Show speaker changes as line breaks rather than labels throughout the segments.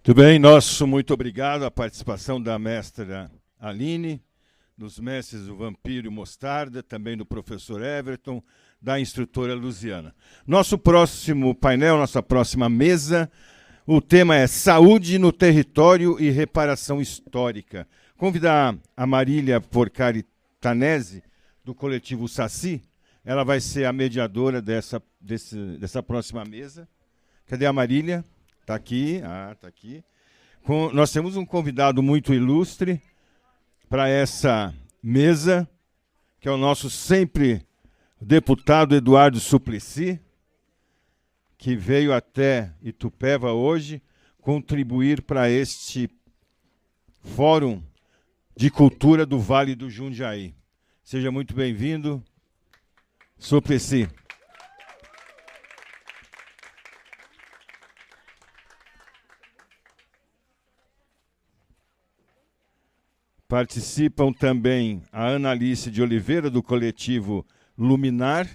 Muito bem, nosso muito obrigado à participação da mestra Aline, dos mestres do Vampiro e Mostarda, também do professor Everton, da instrutora Luziana. Nosso próximo painel, nossa próxima mesa, o tema é Saúde no Território e Reparação Histórica. Convidar a Marília Porcari Tanese, do coletivo Saci, ela vai ser a mediadora dessa próxima mesa. Cadê a Marília? Está aqui. Está aqui. Nós temos um convidado muito ilustre para essa mesa, que é o nosso sempre deputado Eduardo Suplicy, que veio até Itupeva hoje contribuir para este Fórum de Cultura do Vale do Jundiaí. Seja muito bem-vindo, Suplicy. Participam também a Ana Alice de Oliveira, do coletivo Luminar,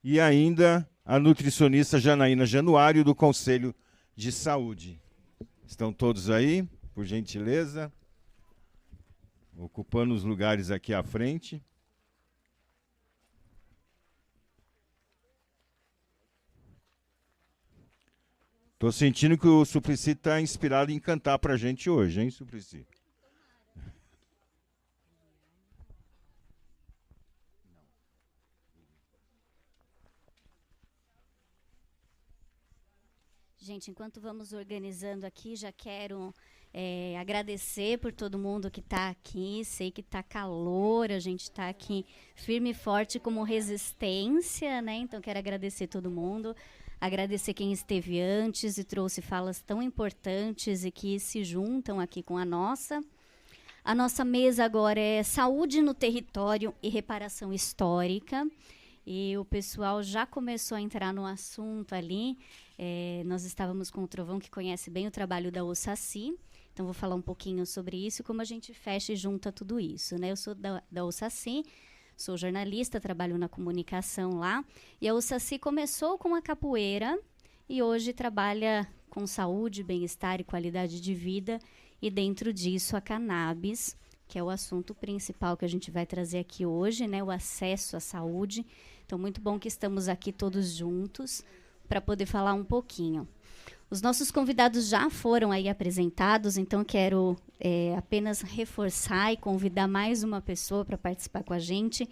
e ainda a nutricionista Janaína Januário, do Conselho de Saúde. Estão todos aí, por gentileza, ocupando os lugares aqui à frente. Estou sentindo que o Suplicy está inspirado em cantar para a gente hoje, hein, Suplicy?
Gente, enquanto vamos organizando aqui, já quero agradecer por todo mundo que está aqui. Sei que está calor, a gente está aqui firme e forte como resistência, né? Então, quero agradecer todo mundo, agradecer quem esteve antes e trouxe falas tão importantes e que se juntam aqui com a nossa. A nossa mesa agora é Saúde no Território e Reparação Histórica. E o pessoal já começou a entrar no assunto ali. Nós estávamos com o Trovão, que conhece bem o trabalho da OSACI. Então, vou falar um pouquinho sobre isso e como a gente fecha e junta tudo isso, né? Eu sou da OSACI, sou jornalista, trabalho na comunicação lá. E a OSACI começou com a capoeira e hoje trabalha com saúde, bem-estar e qualidade de vida. E dentro disso, a cannabis, que é o assunto principal que a gente vai trazer aqui hoje, né? O acesso à saúde. Então, muito bom que estamos aqui todos juntos para poder falar um pouquinho. Os nossos convidados já foram aí apresentados, então quero apenas reforçar e convidar mais uma pessoa para participar com a gente.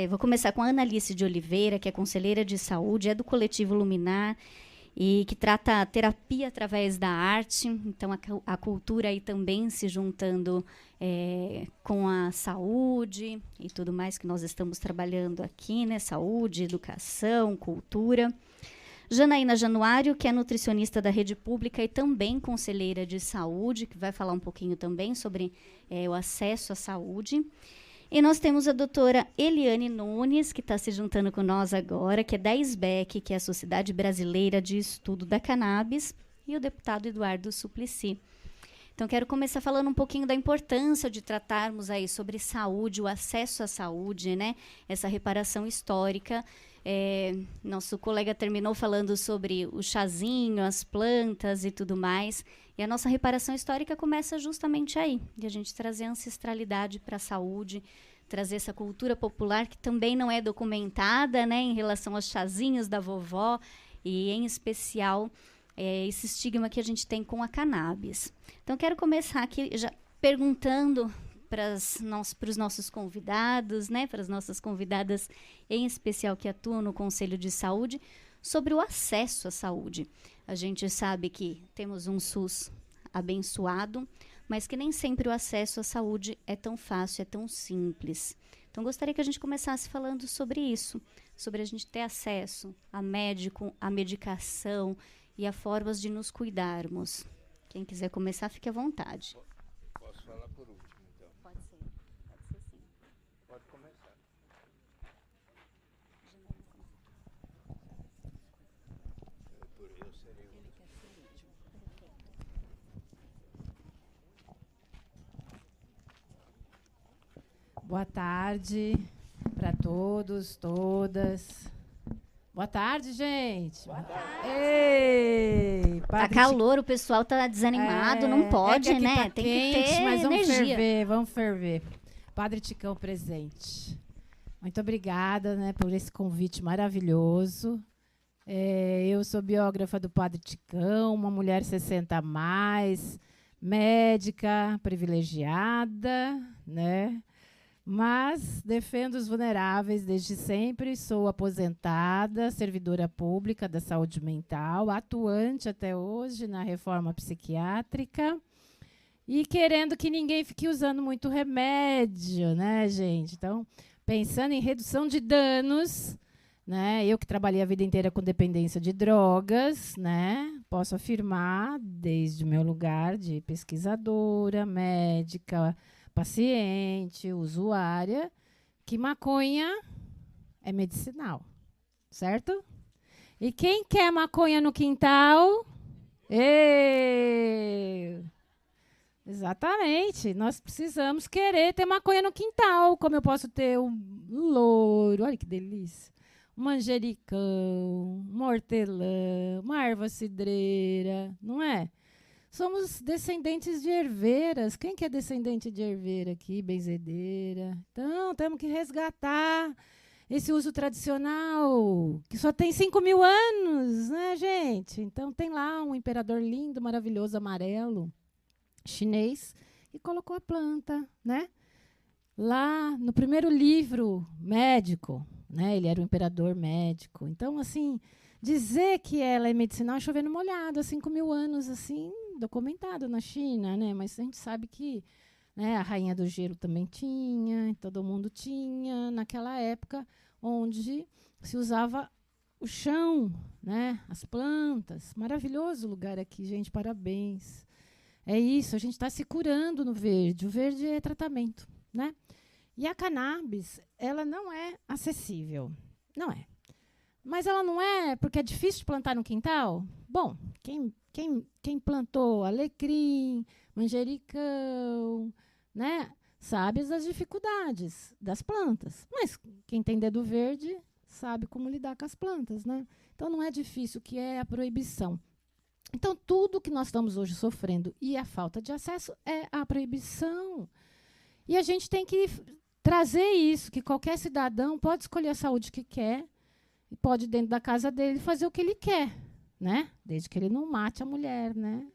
Vou começar com a Ana Alice de Oliveira, que é conselheira de saúde, é do coletivo Luminar, e que trata a terapia através da arte. Então, a cultura aí também se juntando com a saúde e tudo mais que nós estamos trabalhando aqui, né? Saúde, educação, cultura. Janaína Januário, que é nutricionista da rede pública e também conselheira de saúde, que vai falar um pouquinho também sobre o acesso à saúde. E nós temos a doutora Eliane Nunes, que está se juntando com nós agora, que é da SBEC, que é a Sociedade Brasileira de Estudo da Cannabis, e o deputado Eduardo Suplicy. Então, quero começar falando um pouquinho da importância de tratarmos aí sobre saúde, o acesso à saúde, né? Essa reparação histórica. Nosso colega terminou falando sobre o chazinho, as plantas e tudo mais. E a nossa reparação histórica começa justamente aí, de a gente trazer ancestralidade para a saúde, trazer essa cultura popular que também não é documentada, né, em relação aos chazinhos da vovó, e em especial esse estigma que a gente tem com a cannabis. Então, quero começar aqui já perguntando para os nossos convidados, né, para as nossas convidadas em especial que atuam no Conselho de Saúde, sobre o acesso à saúde. A gente sabe que temos um SUS abençoado, mas que nem sempre o acesso à saúde é tão fácil, é tão simples. Então, gostaria que a gente começasse falando sobre isso, sobre a gente ter acesso a médico, a medicação e a formas de nos cuidarmos. Quem quiser começar, fique à vontade.
Posso falar por último, então?
Pode ser sim.
Pode começar. Eu serei o último.
Boa tarde para todos, todas. Boa tarde, gente.
Boa tarde.
Ei,
tá calor, o pessoal tá desanimado, não pode, né?
Tá
tem
quente,
que ter
mas
energia.
Vamos ferver. Padre Ticão presente. Muito obrigada, né, por esse convite maravilhoso. Eu sou biógrafa do Padre Ticão, uma mulher 60 a mais, médica, privilegiada, né? Mas defendo os vulneráveis desde sempre, sou aposentada, servidora pública da saúde mental, atuante até hoje na reforma psiquiátrica e querendo que ninguém fique usando muito remédio, né, gente? Então, pensando em redução de danos, né? Eu que trabalhei a vida inteira com dependência de drogas, né? Posso afirmar, desde o meu lugar de pesquisadora, médica, paciente, usuária, que maconha é medicinal, certo? E quem quer maconha no quintal? Exatamente, nós precisamos querer ter maconha no quintal, como eu posso ter um louro, olha que delícia, um manjericão, uma hortelã, uma erva cidreira, não é? Somos descendentes de herveiras. Quem que é descendente de herveira aqui? Benzedeira. Então, temos que resgatar esse uso tradicional, que só tem 5.000 anos, né, gente? Então, tem lá um imperador lindo, maravilhoso, amarelo, chinês, e colocou a planta, né? Lá no primeiro livro médico, né? Ele era um imperador médico. Então, assim, dizer que ela é medicinal é chover no molhado, há 5.000 anos, assim, documentado na China, né? Mas a gente sabe que, né, a rainha do gelo também tinha, todo mundo tinha, naquela época onde se usava o chão, né? As plantas. Maravilhoso lugar aqui, gente, parabéns. É isso, a gente está se curando no verde. O verde é tratamento, né? E a cannabis, ela não é acessível. Não é. Mas ela não é porque é difícil de plantar no quintal? Bom, quem plantou alecrim, manjericão, né, sabe as dificuldades das plantas. Mas quem tem dedo verde sabe como lidar com as plantas, né? Então não é difícil, o que é a proibição. Então tudo que nós estamos hoje sofrendo e a falta de acesso é a proibição. E a gente tem que trazer isso, que qualquer cidadão pode escolher a saúde que quer, e pode, dentro da casa dele, fazer o que ele quer, né? Desde que ele não mate a mulher, né?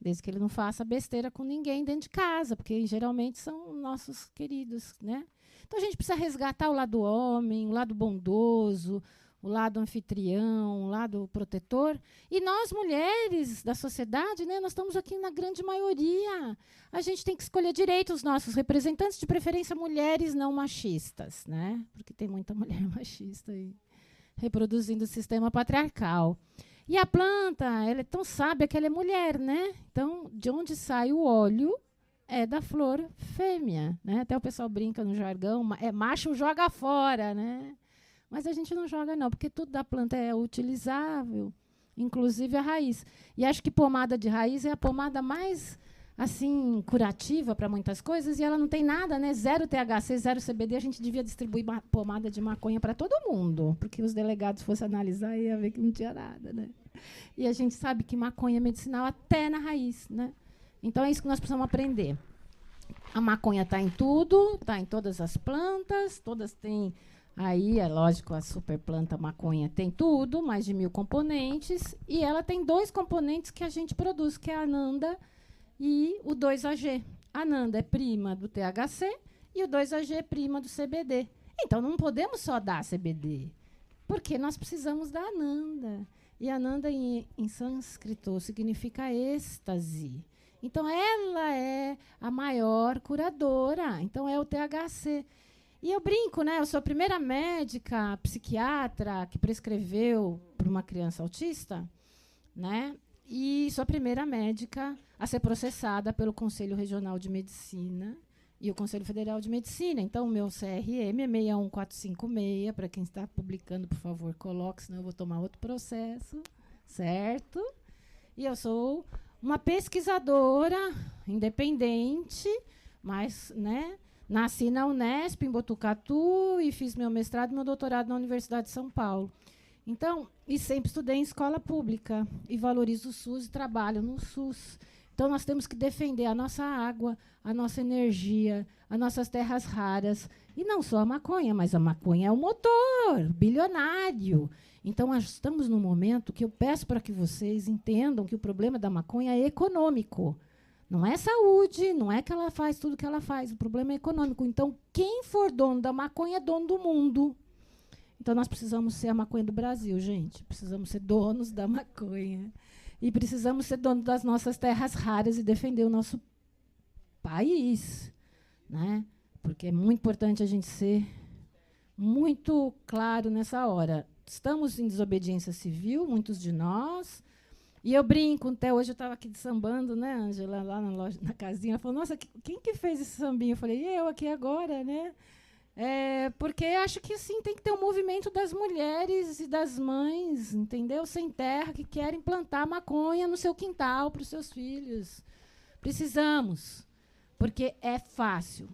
Desde que ele não faça besteira com ninguém dentro de casa, porque geralmente são nossos queridos, né? Então a gente precisa resgatar o lado homem, o lado bondoso, o lado anfitrião, o lado protetor. E nós, mulheres da sociedade, né, nós estamos aqui na grande maioria. A gente tem que escolher direito os nossos representantes, de preferência mulheres não machistas, né? Porque tem muita mulher machista aí, reproduzindo o sistema patriarcal. E a planta, ela é tão sábia que ela é mulher, né? Então, de onde sai o óleo é da flor fêmea, né? Até o pessoal brinca no jargão, macho joga fora, né? Mas a gente não joga, não, porque tudo da planta é utilizável, inclusive a raiz. E acho que pomada de raiz é a pomada mais, assim, curativa para muitas coisas, e ela não tem nada, né? 0 THC, 0 CBD, a gente devia distribuir pomada de maconha para todo mundo, porque os delegados fossem analisar e ia ver que não tinha nada, né? E a gente sabe que maconha é medicinal até na raiz, né? Então é isso que nós precisamos aprender. A maconha está em tudo, está em todas as plantas, todas têm. Aí, é lógico, a superplanta maconha tem tudo, mais de 1.000 componentes, e ela tem 2 componentes que a gente produz, que é a ananda e o 2-AG. A ananda é prima do THC e o 2-AG é prima do CBD. Então, não podemos só dar CBD, porque nós precisamos da ananda. E ananda, em sânscrito, significa êxtase. Então, ela é a maior curadora. Então, é o THC. E eu brinco, né? Eu sou a primeira médica psiquiatra que prescreveu para uma criança autista, né? E sou a primeira médica a ser processada pelo Conselho Regional de Medicina e o Conselho Federal de Medicina. Então, o meu CRM é 61456. Para quem está publicando, por favor, coloque, senão eu vou tomar outro processo, certo? E eu sou uma pesquisadora independente, mas, né? Nasci na Unesp, em Botucatu, e fiz meu mestrado e meu doutorado na Universidade de São Paulo. Então, e sempre estudei em escola pública e valorizo o SUS e trabalho no SUS. Então, nós temos que defender a nossa água, a nossa energia, as nossas terras raras. E não só a maconha, mas a maconha é o motor bilionário. Então, nós estamos num momento que eu peço para que vocês entendam que o problema da maconha é econômico. Não é saúde, não é que ela faz tudo que ela faz. O problema é econômico. Então, quem for dono da maconha é dono do mundo. Então, nós precisamos ser a maconha do Brasil, gente. Precisamos ser donos da maconha. E precisamos ser donos das nossas terras raras e defender o nosso país, né? Porque é muito importante a gente ser muito claro nessa hora. Estamos em desobediência civil, muitos de nós. E eu brinco, até hoje eu estava aqui sambando, né, Ângela, lá na loja, na casinha. Ela falou, nossa, quem que fez esse sambinho? Eu falei, eu aqui agora, né? Porque acho que sim, tem que ter um movimento das mulheres e das mães, entendeu? Sem terra, que querem plantar maconha no seu quintal para os seus filhos. Precisamos, porque é fácil.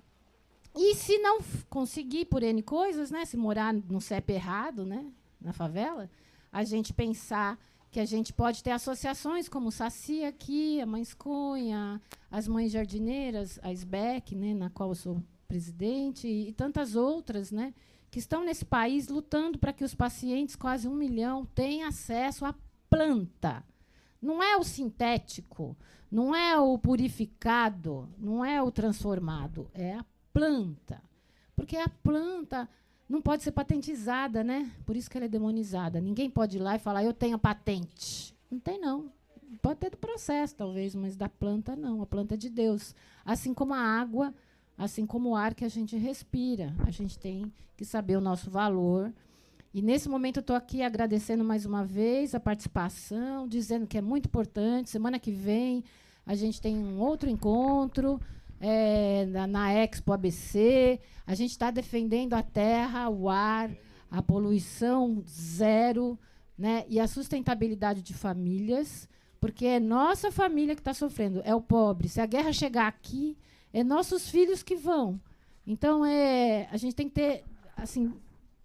E se não conseguir por N coisas, né, se morar no CEP errado, né, na favela, a gente pensar que a gente pode ter associações como o Saci aqui, a Mães Cunha, as Mães Jardineiras, a SBEC, né, na qual eu sou presidente, e tantas outras, né, que estão nesse país lutando para que os pacientes, quase 1 milhão, tenham acesso à planta. Não é o sintético, não é o purificado, não é o transformado, é a planta. Porque a planta não pode ser patentizada, né? Por isso que ela é demonizada. Ninguém pode ir lá e falar, eu tenho patente. Não tem, não. Pode ter do processo, talvez, mas da planta, não. A planta é de Deus. Assim como a água, assim como o ar que a gente respira. A gente tem que saber o nosso valor. E, nesse momento, eu estou aqui agradecendo mais uma vez a participação, dizendo que é muito importante. Semana que vem, a gente tem um outro encontro na Expo ABC. A gente está defendendo a terra, o ar, a poluição zero, né, e a sustentabilidade de famílias, porque é nossa família que está sofrendo, é o pobre. Se a guerra chegar aqui, é nossos filhos que vão. Então, a gente tem que ter assim,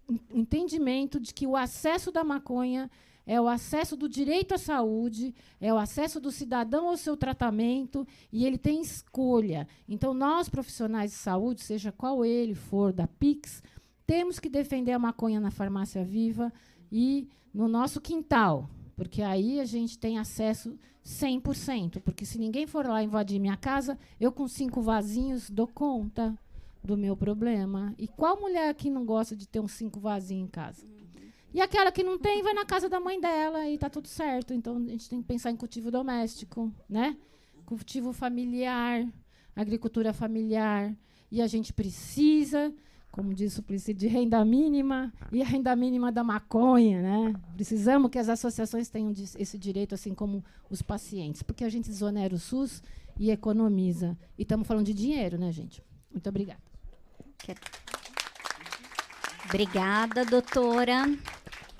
um entendimento de que o acesso da maconha é o acesso do direito à saúde, é o acesso do cidadão ao seu tratamento, e ele tem escolha. Então, nós, profissionais de saúde, seja qual ele for, da PIX, temos que defender a maconha na farmácia viva e no nosso quintal, porque aí a gente tem acesso 100%, porque se ninguém for lá invadir minha casa, eu com 5 vasinhos dou conta do meu problema. E qual mulher aqui não gosta de ter uns 5 vasinhos em casa? E aquela que não tem, vai na casa da mãe dela e está tudo certo. Então, a gente tem que pensar em cultivo doméstico, né? Cultivo familiar, agricultura familiar. E a gente precisa, como diz o Suplicy, de renda mínima e a renda mínima da maconha, né? Precisamos que as associações tenham esse direito, assim como os pacientes, porque a gente desonera o SUS e economiza. E estamos falando de dinheiro, né, gente? Muito obrigada.
Obrigada, doutora.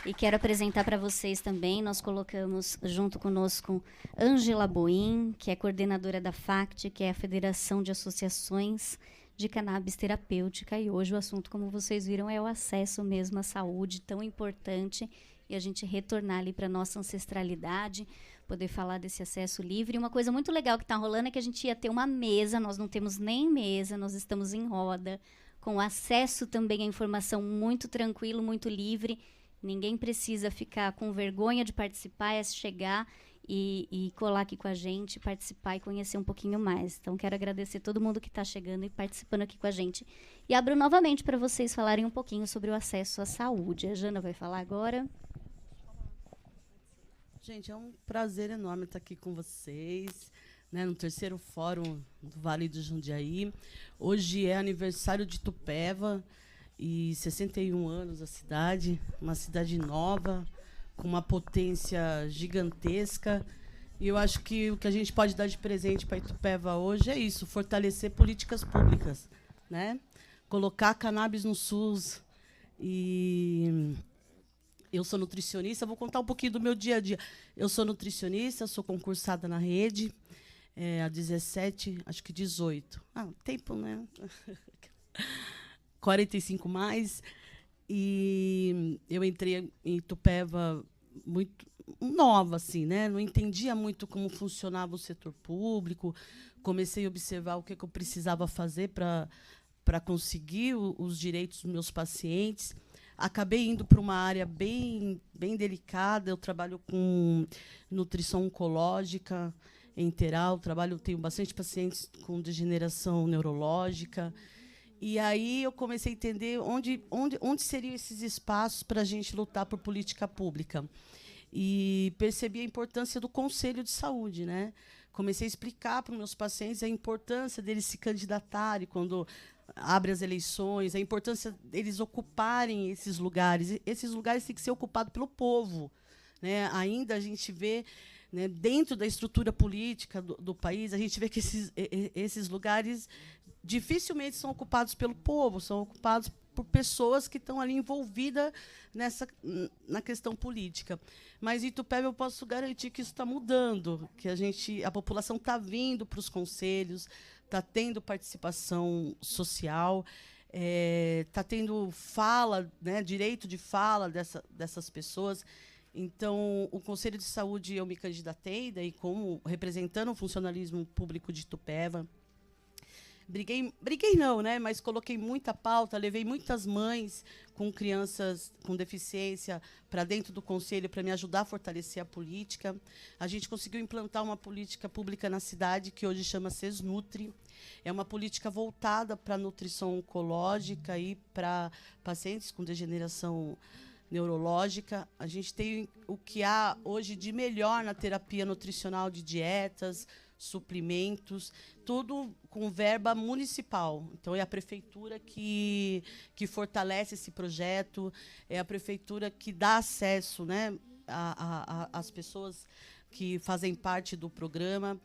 E quero apresentar para vocês também, nós colocamos junto conosco Ângela Boim, que é coordenadora da FACT, que é a Federação de Associações de Cannabis Terapêutica. E hoje o assunto, como vocês viram, é o acesso mesmo à saúde, tão importante, e a gente retornar ali para a nossa ancestralidade, poder falar desse acesso livre. E uma coisa muito legal que está rolando é que a gente ia ter uma mesa, nós não temos nem mesa, nós estamos em roda, com acesso também à informação muito tranquilo, muito livre. Ninguém precisa ficar com vergonha de participar, é chegar e colar aqui com a gente, participar e conhecer um pouquinho mais. Então, quero agradecer todo mundo que está chegando e participando aqui com a gente. E abro novamente para vocês falarem um pouquinho sobre o acesso à saúde. A Jana vai falar agora.
Gente, é um prazer enorme estar aqui com vocês, né, no 3º Fórum do Vale do Jundiaí. Hoje é aniversário de Itupeva, e 61 anos a cidade, uma cidade nova, com uma potência gigantesca. E eu acho que o que a gente pode dar de presente para Itupeva hoje é isso, fortalecer políticas públicas, né? Colocar a cannabis no SUS. E eu sou nutricionista, vou contar um pouquinho do meu dia a dia. Eu sou nutricionista, sou concursada na rede, há 17, acho que 18. Tempo, né? 45 mais. E eu entrei em Itupeva muito nova, assim, né? Não entendia muito como funcionava o setor público. Comecei a observar o que eu precisava fazer para conseguir os direitos dos meus pacientes. Acabei indo para uma área bem delicada. Eu trabalho com nutrição oncológica enteral, tenho bastante pacientes com degeneração neurológica. E aí eu comecei a entender onde seriam esses espaços para a gente lutar por política pública. E percebi a importância do Conselho de Saúde, né? Comecei a explicar para os meus pacientes a importância deles se candidatarem quando abre as eleições, a importância deles ocuparem esses lugares. Esses lugares têm que ser ocupados pelo povo, né? Ainda a gente vê, né, dentro da estrutura política do país, a gente vê que esses lugares dificilmente são ocupados pelo povo, são ocupados por pessoas que estão ali envolvidas na questão política. Mas em Itupeva eu posso garantir que isso está mudando, que a população está vindo para os conselhos, está tendo participação social, está tendo fala, né, direito de fala dessas pessoas. Então, o Conselho de Saúde eu me candidatei, daí como representando o funcionalismo público de Itupeva. Briguei não, né? Mas coloquei muita pauta, levei muitas mães com crianças com deficiência para dentro do conselho para me ajudar a fortalecer a política. A gente conseguiu implantar uma política pública na cidade que hoje chama Sesnutri. É uma política voltada para a nutrição oncológica e para pacientes com degeneração neurológica. A gente tem o que há hoje de melhor na terapia nutricional de dietas, suprimentos, tudo com verba municipal. Então, é a prefeitura que fortalece esse projeto, é a prefeitura que dá acesso, né, às pessoas que fazem parte do programa.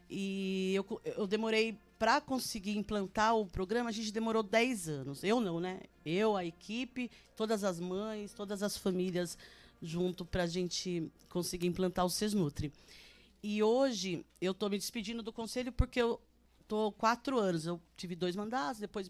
E eu demorei, para conseguir implantar o programa, a gente demorou 10 anos. Eu não, né? Eu, a equipe, todas as mães, todas as famílias junto para a gente conseguir implantar o Sesnutri. E hoje eu estou me despedindo do conselho porque eu estou 4 anos. Eu tive 2 mandatos, depois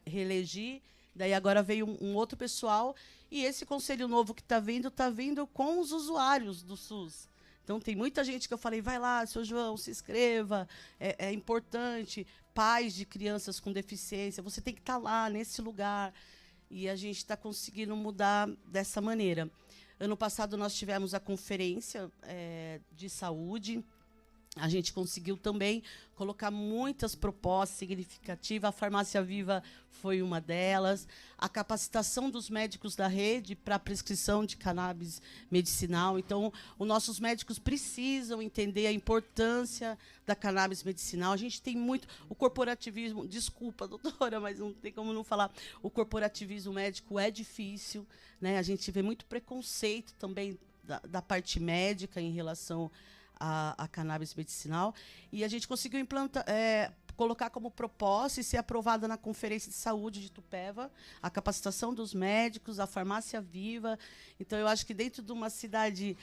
reelegi, daí agora veio um outro pessoal. E esse conselho novo que está vindo com os usuários do SUS. Então, tem muita gente que eu falei, vai lá, seu João, se inscreva, é importante. Pais de crianças com deficiência, você tem que estar lá, nesse lugar. E a gente está conseguindo mudar dessa maneira. Ano passado, nós tivemos a conferência de saúde. A gente conseguiu também colocar muitas propostas significativas. A Farmácia Viva foi uma delas. A capacitação dos médicos da rede para a prescrição de cannabis medicinal. Então, os nossos médicos precisam entender a importância da cannabis medicinal. A gente tem muito... O corporativismo... Desculpa, doutora, mas não tem como não falar. O corporativismo médico é difícil, né? A gente vê muito preconceito também da parte médica em relação a cannabis medicinal, e a gente conseguiu implantar, colocar como proposta e ser aprovada na Conferência de Saúde de Itupeva, a capacitação dos médicos, a Farmácia Viva. Então, eu acho que dentro de uma cidade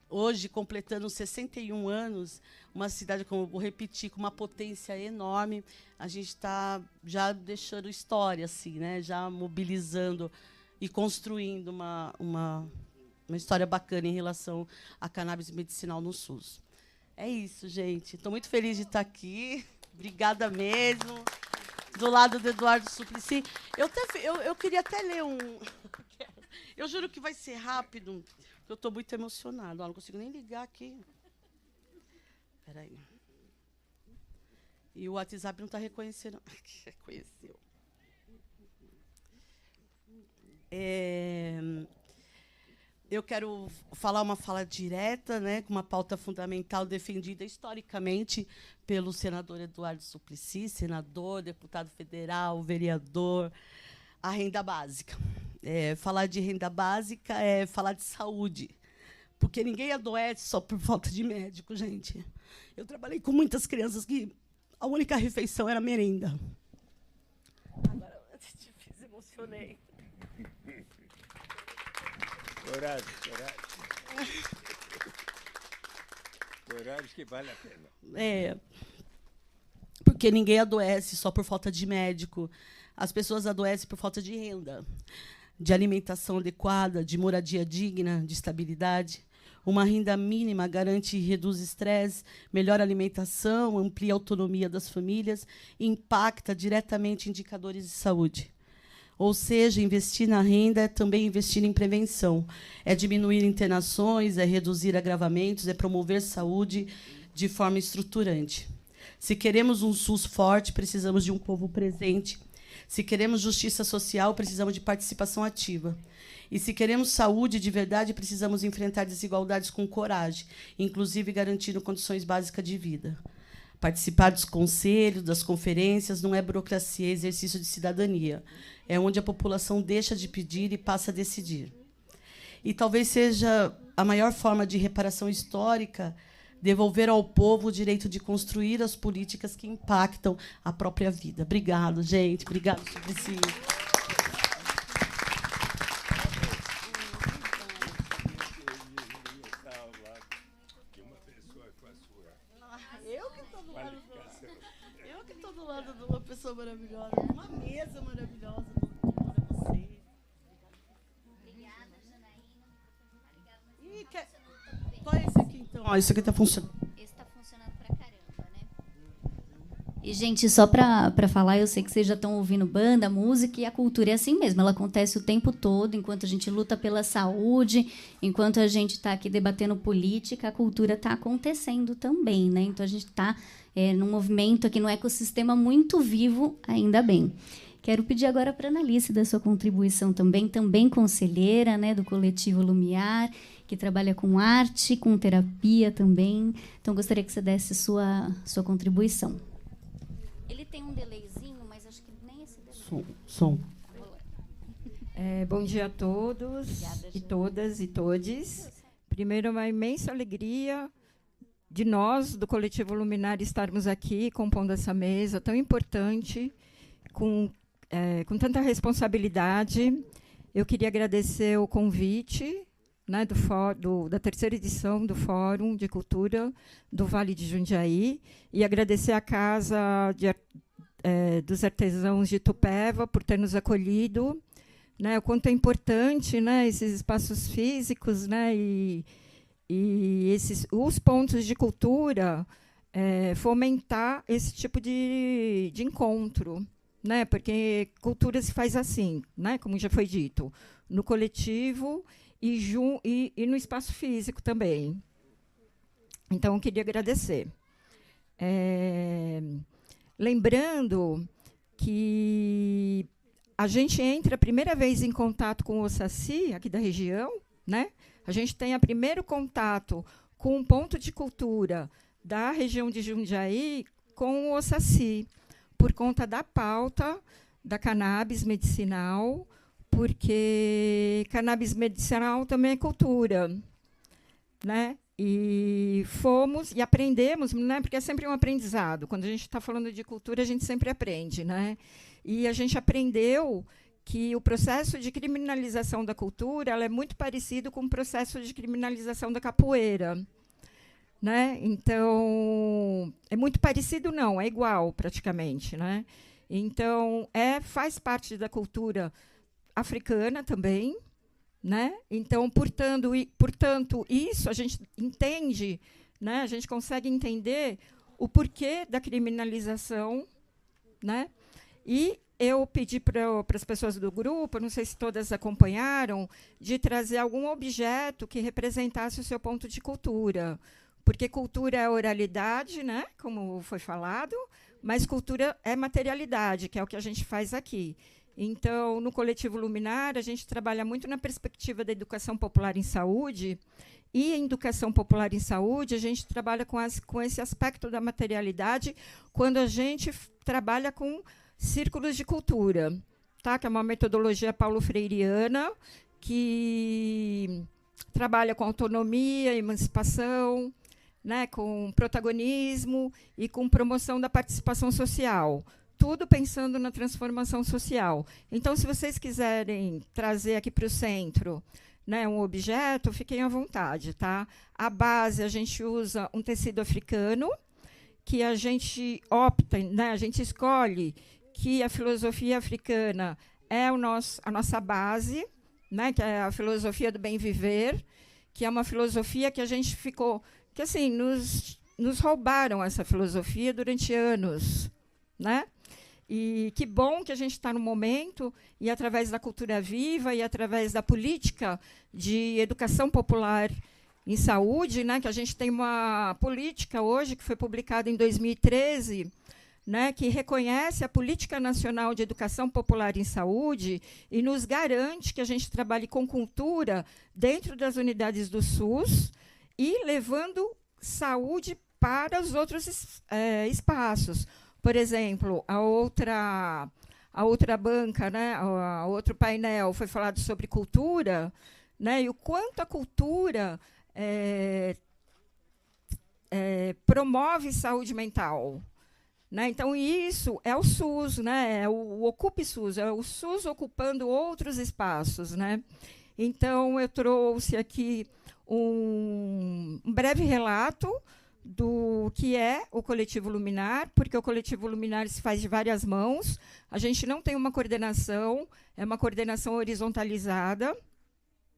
hoje completando 61 anos, uma cidade, como eu vou repetir, com uma potência enorme, a gente está já deixando história, assim, né? Já mobilizando e construindo uma história bacana em relação à cannabis medicinal no SUS. É isso, gente. Estou muito feliz de estar aqui. Obrigada mesmo. Do lado do Eduardo Suplicy. Eu queria até ler um... Eu juro que vai ser rápido, porque eu estou muito emocionada. Não consigo nem ligar aqui. Espera aí. E o WhatsApp não está reconhecendo. Reconheceu. Eu quero falar uma fala direta, né, com uma pauta fundamental defendida historicamente pelo senador Eduardo Suplicy, senador, deputado federal, vereador, a renda básica. Falar de renda básica é falar de saúde, porque ninguém adoece só por falta de médico, gente. Eu trabalhei com muitas crianças que a única refeição era merenda. Agora, é difícil, emocionei. Coragem que vale a pena. porque ninguém adoece só por falta de médico. As pessoas adoecem por falta de renda, de alimentação adequada, de moradia digna, de estabilidade. Uma renda mínima garante e reduz estresse, melhora a alimentação, amplia a autonomia das famílias e impacta diretamente indicadores de saúde. Ou seja, investir na renda é também investir em prevenção. É diminuir internações, é reduzir agravamentos, é promover saúde de forma estruturante. Se queremos um SUS forte, precisamos de um povo presente. Se queremos justiça social, precisamos de participação ativa. E se queremos saúde de verdade, precisamos enfrentar desigualdades com coragem, inclusive garantindo condições básicas de vida. Participar dos conselhos, das conferências, não é burocracia, é exercício de cidadania. É onde a população deixa de pedir e passa a decidir. E talvez seja a maior forma de reparação histórica devolver ao povo o direito de construir as políticas que impactam a própria vida. Obrigado, gente. Obrigado, Suplicy. Eu que estou do lado de uma pessoa maravilhosa, uma mesa maravilhosa. Para você.
Obrigada, Janaína.
E qual é esse aqui, então? Esse aqui está funcionando.
Esse está funcionando pra caramba, né? E, gente, só para falar, eu sei que vocês já estão ouvindo banda, música, e a cultura é assim mesmo. Ela acontece o tempo todo, enquanto a gente luta pela saúde, enquanto a gente está aqui debatendo política, a cultura está acontecendo também, né? Então, a gente está num movimento aqui, num ecossistema muito vivo, ainda bem. Quero pedir agora para a Analice da sua contribuição também conselheira, né, do Coletivo Lumiar, que trabalha com arte, com terapia também. Então, gostaria que você desse sua contribuição. Ele tem um delayzinho, mas acho que nem esse delay.
Som.
Bom dia a todos.
Obrigada,
e todas e todes. Primeiro, uma imensa alegria de nós, do Coletivo Luminar, estarmos aqui compondo essa mesa tão importante, com tanta responsabilidade. Eu queria agradecer o convite, né, da terceira edição do Fórum de Cultura do Vale de Jundiaí, e agradecer à Casa dos Artesãos de Itupeva por ter nos acolhido, né, o quanto é importante, né, esses espaços físicos, né, e os pontos de cultura, fomentar esse tipo de encontro, né, porque cultura se faz assim, né, como já foi dito, no coletivo e no espaço físico também. Então, eu queria agradecer. Lembrando que a gente entra a primeira vez em contato com o Saci, aqui da região, né? A gente tem o primeiro contato com um ponto de cultura da região de Jundiaí com o Saci, por conta da pauta da cannabis medicinal, porque cannabis medicinal também é cultura, né? E fomos e aprendemos, né? Porque é sempre um aprendizado. Quando a gente está falando de cultura, a gente sempre aprende, né? E a gente aprendeu que o processo de criminalização da cultura ela é muito parecido com o processo de criminalização da capoeira, né? Então, é muito parecido, não, é igual praticamente, né? Então, faz parte da cultura africana também, né? Então, portanto, isso a gente entende, né? A gente consegue entender o porquê da criminalização, né? E eu pedi para as pessoas do grupo, não sei se todas acompanharam, de trazer algum objeto que representasse o seu ponto de cultura, porque cultura é oralidade, né? Como foi falado, mas cultura é materialidade, que é o que a gente faz aqui. Então, no Coletivo Luminar, a gente trabalha muito na perspectiva da educação popular em saúde, e em educação popular em saúde, a gente trabalha com esse aspecto da materialidade quando a gente trabalha com círculos de cultura, tá? Que é uma metodologia paulo-freireana que trabalha com autonomia, emancipação, né? Com protagonismo e com promoção da participação social. Tudo pensando na transformação social. Então, se vocês quiserem trazer aqui para o centro, né, um objeto, fiquem à vontade. Tá? A base, a gente usa um tecido africano, que a gente opta, né, a gente escolhe que a filosofia africana é a nossa base, né, que é a filosofia do bem viver, que é uma filosofia que a gente ficou, que assim, nos roubaram essa filosofia durante anos, né? E que bom que a gente está no momento, e através da cultura viva e através da política de educação popular em saúde, né, que a gente tem uma política hoje que foi publicada em 2013, né, que reconhece a Política Nacional de Educação Popular em Saúde e nos garante que a gente trabalhe com cultura dentro das unidades do SUS e levando saúde para os outros espaços. Por exemplo, a outra banca, né, o outro painel foi falado sobre cultura, né, e o quanto a cultura promove saúde mental. Né? Então, isso é o SUS, né? É o Ocupe SUS, é o SUS ocupando outros espaços. Né? Então, eu trouxe aqui um breve relato do que é o Coletivo Luminar, porque o Coletivo Luminar se faz de várias mãos. A gente não tem uma coordenação, é uma coordenação horizontalizada.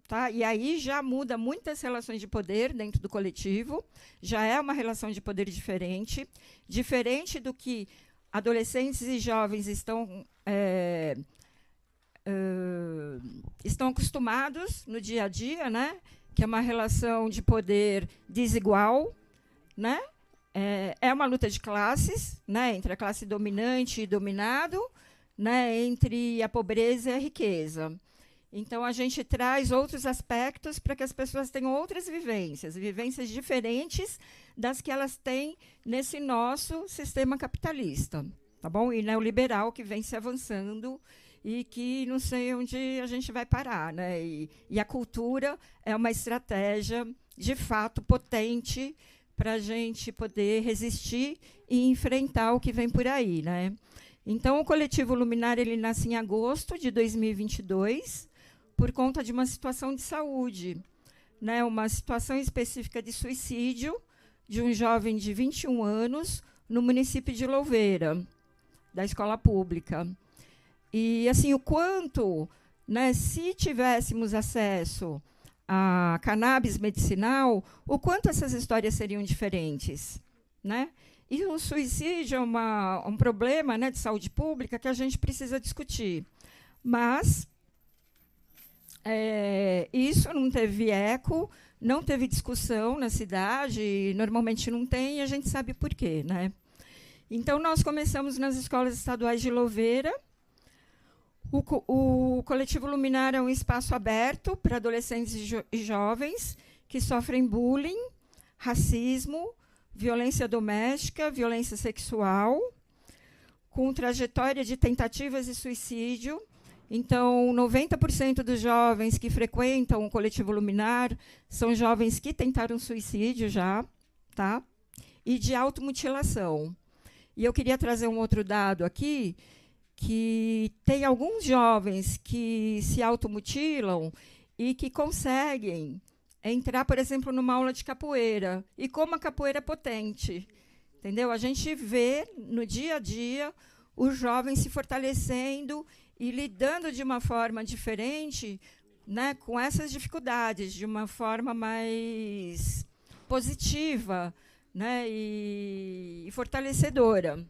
Tá? E aí já muda muitas relações de poder dentro do coletivo, já é uma relação de poder diferente do que adolescentes e jovens estão acostumados no dia a dia, né? Que é uma relação de poder desigual, né? É uma luta de classes, né? Entre a classe dominante e dominado, né? Entre a pobreza e a riqueza. Então, a gente traz outros aspectos para que as pessoas tenham outras vivências diferentes das que elas têm nesse nosso sistema capitalista, tá bom? E neoliberal, que vem se avançando e que não sei onde a gente vai parar. Né? E a cultura é uma estratégia, de fato, potente para a gente poder resistir e enfrentar o que vem por aí. Né? Então, o Coletivo Luminar ele nasce em agosto de 2022, por conta de uma situação de saúde, né, uma situação específica de suicídio de um jovem de 21 anos no município de Louveira, da escola pública. E assim, o quanto, né, se tivéssemos acesso a cannabis medicinal, o quanto essas histórias seriam diferentes. Né? E o suicídio é um problema, né, de saúde pública que a gente precisa discutir. Mas isso não teve eco, não teve discussão na cidade, normalmente não tem, e a gente sabe por quê. Né? Então, nós começamos nas escolas estaduais de Louveira. O Coletivo Luminar é um espaço aberto para adolescentes e jovens que sofrem bullying, racismo, violência doméstica, violência sexual, com trajetória de tentativas de suicídio. Então, 90% dos jovens que frequentam o Coletivo Luminar são jovens que tentaram suicídio já, tá? E de automutilação. E eu queria trazer um outro dado aqui, que tem alguns jovens que se automutilam e que conseguem entrar, por exemplo, numa aula de capoeira. E como a capoeira é potente. Entendeu? A gente vê, no dia a dia, os jovens se fortalecendo e lidando de uma forma diferente, né, com essas dificuldades, de uma forma mais positiva, né, e fortalecedora.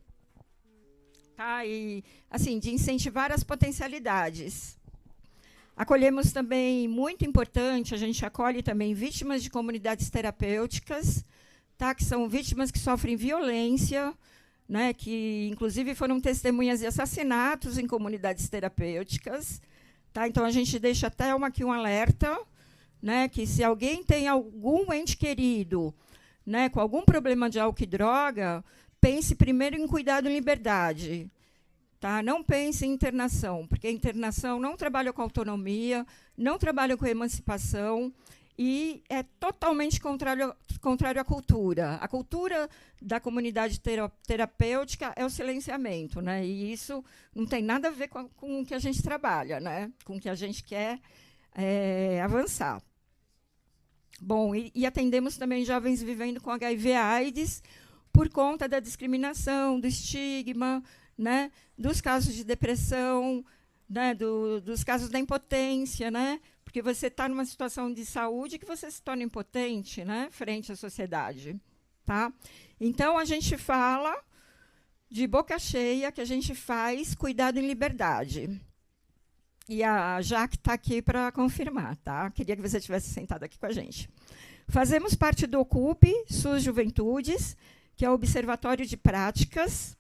Tá? E, assim, de incentivar as potencialidades. Acolhemos também, muito importante, a gente acolhe também vítimas de comunidades terapêuticas, tá, que são vítimas que sofrem violência, né, que, inclusive, foram testemunhas de assassinatos em comunidades terapêuticas. Tá? Então, a gente deixa até aqui um alerta, né, que se alguém tem algum ente querido, né, com algum problema de álcool e droga, pense primeiro em cuidado em liberdade. Tá? Não pense em internação, porque a internação não trabalha com autonomia, não trabalha com emancipação, e é totalmente contrário à cultura. A cultura da comunidade terapêutica é o silenciamento, né? E isso não tem nada a ver com o que a gente trabalha, né? Com o que a gente quer avançar. Bom, e atendemos também jovens vivendo com HIV/AIDS, por conta da discriminação, do estigma, né, dos casos de depressão, né, dos casos da impotência, né, porque você está numa situação de saúde que você se torna impotente, né, frente à sociedade. Tá? Então, a gente fala de boca cheia que a gente faz cuidado em liberdade. E a Jaque está aqui para confirmar. Tá? Queria que você estivesse sentada aqui com a gente. Fazemos parte do OCUP, SUS Juventudes, que é o Observatório de Práticas,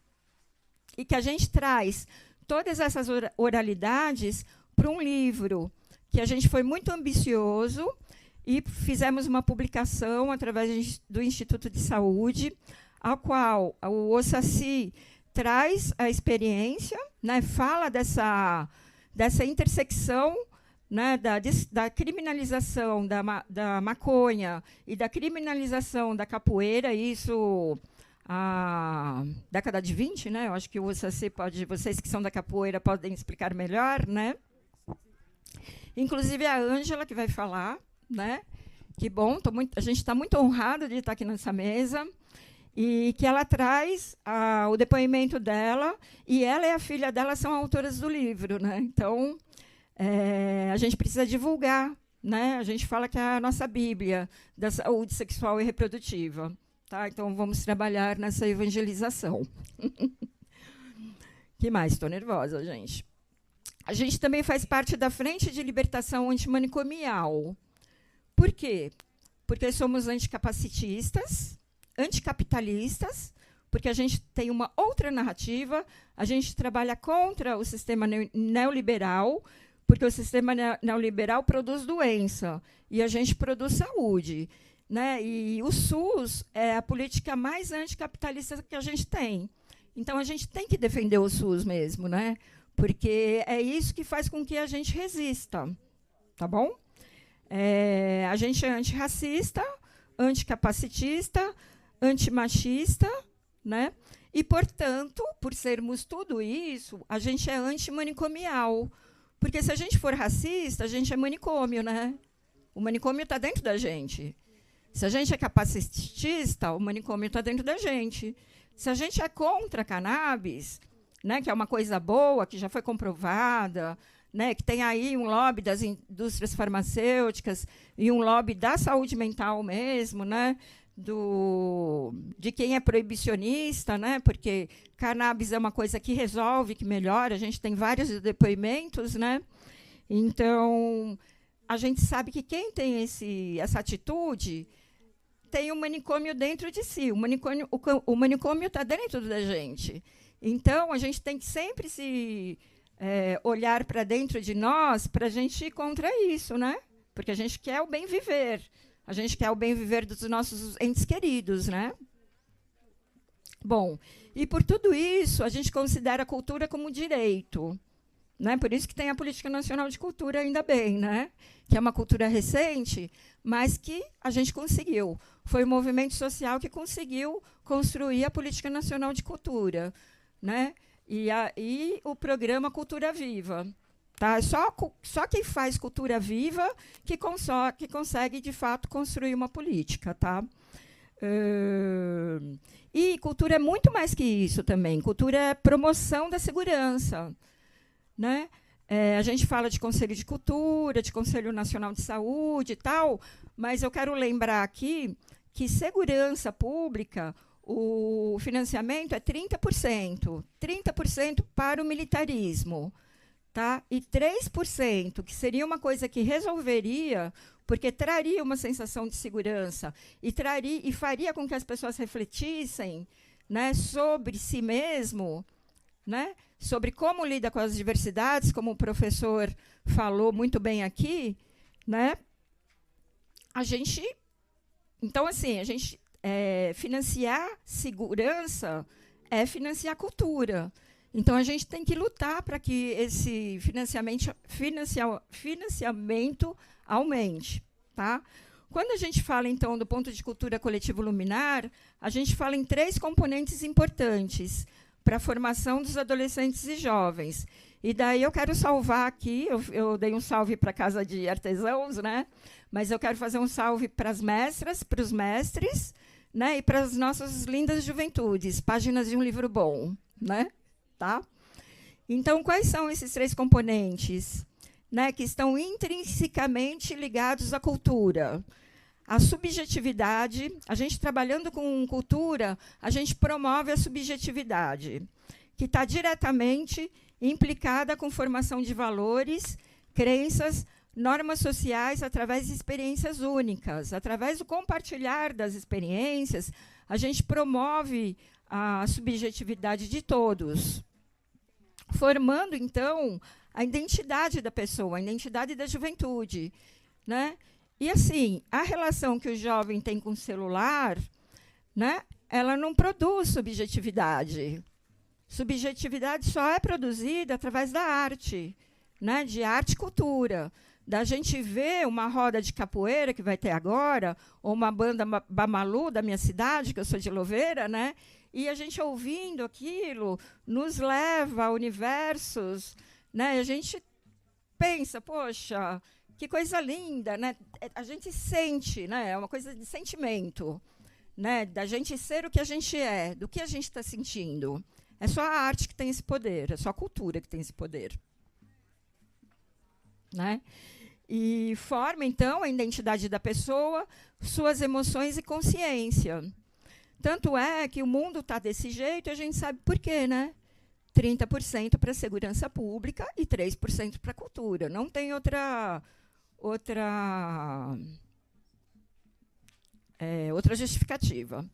e que a gente traz todas essas oralidades para um livro que a gente foi muito ambicioso e fizemos uma publicação através do Instituto de Saúde, ao qual o OSACI traz a experiência, né, fala dessa intersecção, né, da criminalização da maconha e da criminalização da capoeira, isso a década de 20, né? Eu acho que o OSACI pode, vocês que são da capoeira podem explicar melhor, né? Inclusive a Ângela que vai falar, né? Que bom, a gente está muito honrado de estar aqui nessa mesa e que ela traz o depoimento dela, e ela e a filha dela são autoras do livro, né? Então, a gente precisa divulgar, né? A gente fala que é a nossa Bíblia da saúde sexual e reprodutiva. Tá? Então, vamos trabalhar nessa evangelização. Que mais? Estou nervosa, gente. A gente também faz parte da Frente de Libertação Antimanicomial. Por quê? Porque somos anticapacitistas, anticapitalistas, porque a gente tem uma outra narrativa, a gente trabalha contra o sistema neoliberal, porque o sistema neoliberal produz doença e a gente produz saúde. Né? E o SUS é a política mais anticapitalista que a gente tem. Então, a gente tem que defender o SUS mesmo, né? Porque é isso que faz com que a gente resista. Tá bom? A gente é antirracista, anticapacitista, antimachista, né? E, portanto, por sermos tudo isso, a gente é antimanicomial. Porque se a gente for racista, a gente é manicômio, né? O manicômio está dentro da gente. Se a gente é capacitista, o manicômio está dentro da gente. Se a gente é contra a cannabis, né, que é uma coisa boa, que já foi comprovada, né, que tem aí um lobby das indústrias farmacêuticas e um lobby da saúde mental mesmo, né, de quem é proibicionista, né, porque cannabis é uma coisa que resolve, que melhora. A gente tem vários depoimentos, né? Então, a gente sabe que quem tem essa atitude tem um manicômio dentro de si. O manicômio está dentro da gente. Então, a gente tem que sempre olhar para dentro de nós para a gente ir contra isso, né? Porque a gente quer o bem viver. A gente quer o bem viver dos nossos entes queridos, né? Bom, e por tudo isso, a gente considera a cultura como direito. Né? Por isso que tem a Política Nacional de Cultura, ainda bem, né? Que é uma cultura recente, mas que a gente conseguiu. Foi o movimento social que conseguiu construir a Política Nacional de Cultura, né? E o programa Cultura Viva. Tá? Só quem faz cultura viva que consegue, de fato, construir uma política. Tá? E cultura é muito mais que isso também. Cultura é promoção da segurança. Né? A gente fala de Conselho de Cultura, de Conselho Nacional de Saúde e tal, mas eu quero lembrar aqui que segurança pública, o financiamento é 30%. 30% para o militarismo. Tá? E 3%, que seria uma coisa que resolveria, porque traria uma sensação de segurança e faria com que as pessoas refletissem, né, sobre si mesmo, né, sobre como lida com as diversidades, como o professor falou muito bem aqui, né? Então, assim, a gente financiar segurança é financiar cultura. Então, a gente tem que lutar para que esse financiamento aumente. Tá? Quando a gente fala, então, do ponto de cultura coletivo luminar, a gente fala em 3 componentes importantes para a formação dos adolescentes e jovens. E daí eu quero salvar aqui, eu dei um salve para a Casa de Artesãos, né? Mas eu quero fazer um salve para as mestras, para os mestres, né? E para as nossas lindas juventudes, páginas de um livro bom, né? Tá? Então, quais são esses 3 componentes, né, que estão intrinsecamente ligados à cultura? A subjetividade, a gente trabalhando com cultura, a gente promove a subjetividade, que está diretamente implicada com formação de valores, crenças, normas sociais através de experiências únicas. Através do compartilhar das experiências, a gente promove a subjetividade de todos, formando, então, a identidade da pessoa, a identidade da juventude, né? E, assim, a relação que o jovem tem com o celular, né, ela não produz subjetividade. Subjetividade só é produzida através da arte, né, de arte e cultura. Da gente ver uma roda de capoeira que vai ter agora, ou uma banda Bamalu da minha cidade, que eu sou de Louveira, né, e a gente ouvindo aquilo nos leva a universos, né, a gente pensa, poxa, que coisa linda, né? A gente sente, né? É uma coisa de sentimento, né? Da gente ser o que a gente é, do que a gente está sentindo. É só a arte que tem esse poder, é só a cultura que tem esse poder, né? E forma, então, a identidade da pessoa, suas emoções e consciência. Tanto é que o mundo está desse jeito e a gente sabe por quê, né? 30% para a segurança pública e 3% para a cultura. Não tem outra justificativa.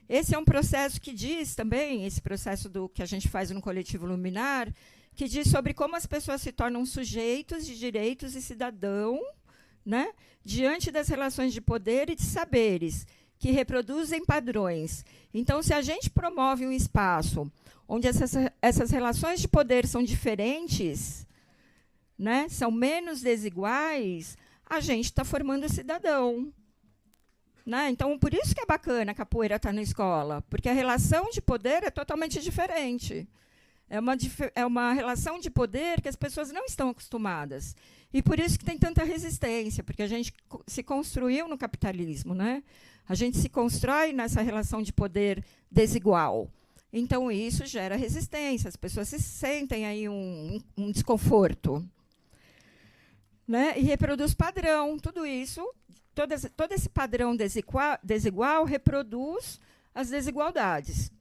Esse é um processo que diz também, esse processo que a gente faz no Coletivo Luminar, que diz sobre como as pessoas se tornam sujeitos de direitos e cidadão, né, diante das relações de poder e de saberes, que reproduzem padrões. Então, se a gente promove um espaço onde essas relações de poder são diferentes, né, são menos desiguais, a gente está formando cidadão. Né? Então, por isso que é bacana a capoeira estar na escola, porque a relação de poder é totalmente diferente. É uma relação de poder que as pessoas não estão acostumadas. E por isso que tem tanta resistência, porque a gente se construiu no capitalismo, né? A gente se constrói nessa relação de poder desigual. Então, isso gera resistência, as pessoas se sentem aí um desconforto. Né? E reproduz padrão, tudo isso, todo esse padrão desigual reproduz as desigualdades.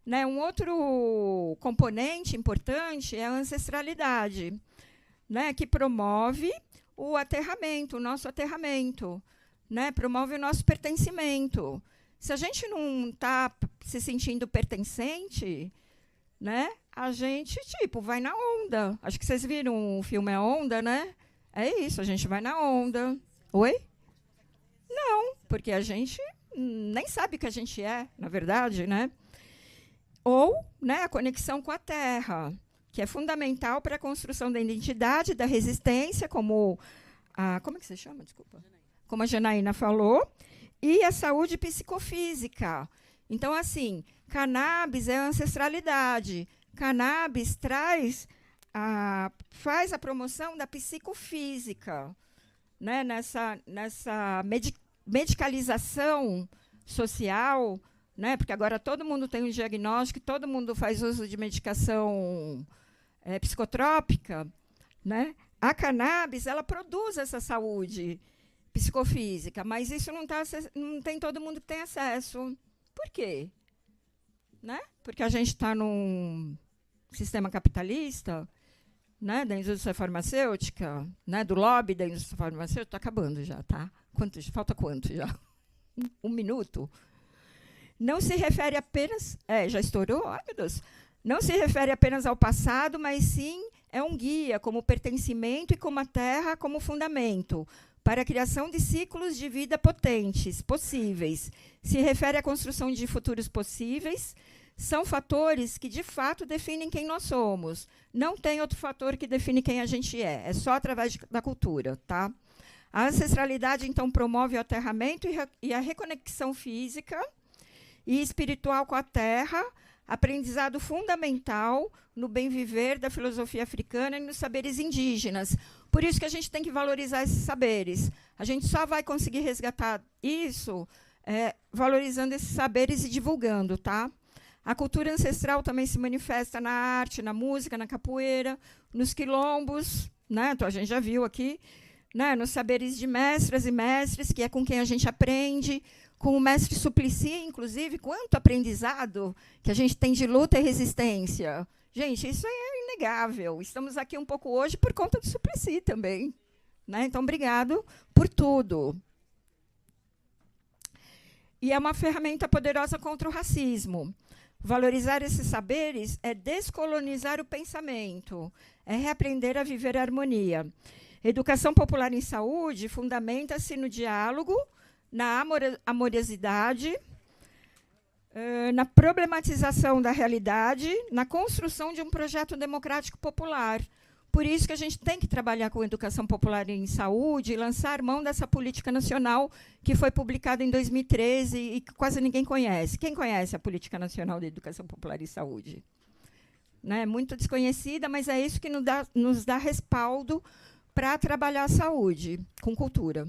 Né? Um outro componente importante é a ancestralidade, né? Que promove o aterramento, o nosso aterramento, né? Promove o nosso pertencimento. Se a gente não está se sentindo pertencente, né? A gente, vai na onda. Acho que vocês viram o filme A Onda, né? É isso, a gente vai na onda. Oi? Não, porque a gente nem sabe o que a gente é, na verdade, né? Ou, né, a conexão com a terra, que é fundamental para a construção da identidade, da resistência, como é que se chama? Desculpa. Como a Janaína falou, e a saúde psicofísica. Então, assim, cannabis é ancestralidade. Cannabis faz a promoção da psicofísica, né? Nessa medicalização social, né? Porque agora todo mundo tem um diagnóstico, todo mundo faz uso de medicação psicotrópica, né? A cannabis, ela produz essa saúde psicofísica, mas isso não tem todo mundo que tem acesso. Por quê? Né? Porque a gente está num sistema capitalista, né, da indústria farmacêutica, né, do lobby da indústria farmacêutica. Estou acabando já, tá? Falta quanto já? 1 minuto? Não se refere apenas... já estourou? Ai, meu Deus. Não se refere apenas ao passado, mas sim é um guia como pertencimento e como a terra como fundamento para a criação de ciclos de vida potentes, possíveis. Se refere à construção de futuros possíveis. São fatores que, de fato, definem quem nós somos. Não tem outro fator que define quem a gente é. É só através da cultura. Tá? A ancestralidade, então, promove o aterramento e a reconexão física e espiritual com a terra, aprendizado fundamental no bem viver da filosofia africana e nos saberes indígenas. Por isso que a gente tem que valorizar esses saberes. A gente só vai conseguir resgatar isso valorizando esses saberes e divulgando, tá? A cultura ancestral também se manifesta na arte, na música, na capoeira, nos quilombos, né? Então, a gente já viu aqui, né? Nos saberes de mestras e mestres, que é com quem a gente aprende, com o mestre Suplicy, inclusive, quanto aprendizado que a gente tem de luta e resistência. Gente, isso é inegável. Estamos aqui um pouco hoje por conta do Suplicy também, né? Então, obrigado por tudo. E é uma ferramenta poderosa contra o racismo. Valorizar esses saberes é descolonizar o pensamento, é reaprender a viver a harmonia. Educação popular em saúde fundamenta-se no diálogo, na amorosidade, na problematização da realidade, na construção de um projeto democrático popular. Por isso que a gente tem que trabalhar com educação popular em saúde e lançar mão dessa política nacional que foi publicada em 2013 e que quase ninguém conhece. Quem conhece a Política Nacional de Educação Popular em Saúde? Né? Muito desconhecida, mas é isso que nos dá respaldo para trabalhar a saúde com cultura.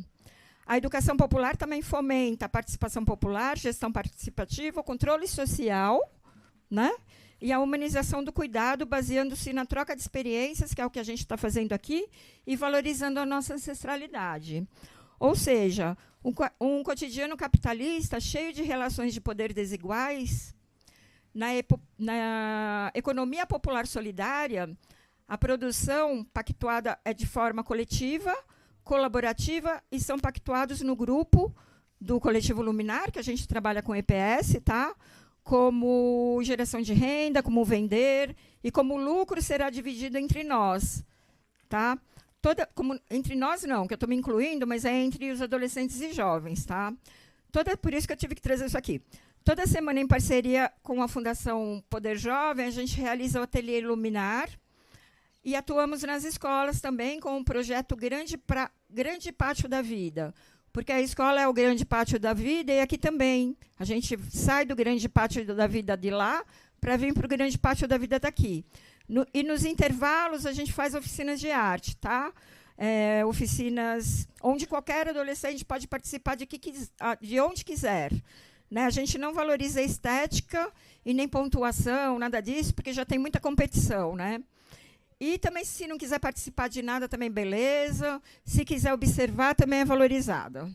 A educação popular também fomenta a participação popular, gestão participativa, o controle social, né? E a humanização do cuidado, baseando-se na troca de experiências, que é o que a gente está fazendo aqui, e valorizando a nossa ancestralidade. Ou seja, um cotidiano capitalista cheio de relações de poder desiguais, na economia popular solidária, a produção pactuada é de forma coletiva, colaborativa, e são pactuados no grupo do Coletivo Luminar, que a gente trabalha com EPS, tá? Como geração de renda, como vender, e como o lucro será dividido entre nós. Tá? Entre nós, não, que eu estou me incluindo, mas é entre os adolescentes e jovens. Tá? Por isso que eu tive que trazer isso aqui. Toda semana, em parceria com a Fundação Poder Jovem, a gente realiza o Ateliê Luminar e atuamos nas escolas também com o projeto Grande Pátio da Vida, porque a escola é o grande pátio da vida e aqui também. A gente sai do grande pátio da vida de lá para vir para o grande pátio da vida daqui. E nos intervalos a gente faz oficinas de arte, tá? Oficinas onde qualquer adolescente pode participar de onde quiser. Né? A gente não valoriza a estética e nem pontuação, nada disso, porque já tem muita competição, né? E também, se não quiser participar de nada, também beleza. Se quiser observar, também é valorizada.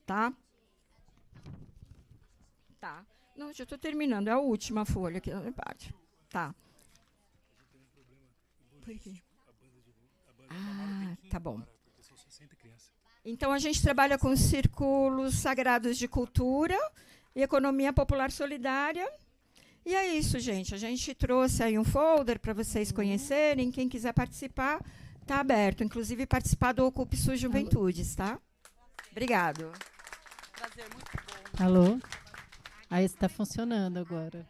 Tá? Tá. Não, já estou terminando. É a última folha aqui da minha parte. Tá. Por quê? Ah, tá bom. Então, a gente trabalha com círculos sagrados de cultura e economia popular solidária. E é isso, gente. A gente trouxe aí um folder para vocês conhecerem. Quem quiser participar, está aberto. Inclusive, participar do Ocupe Suas Juventudes, tá? Obrigado.
Prazer, muito bom.
Alô? Aí está funcionando agora.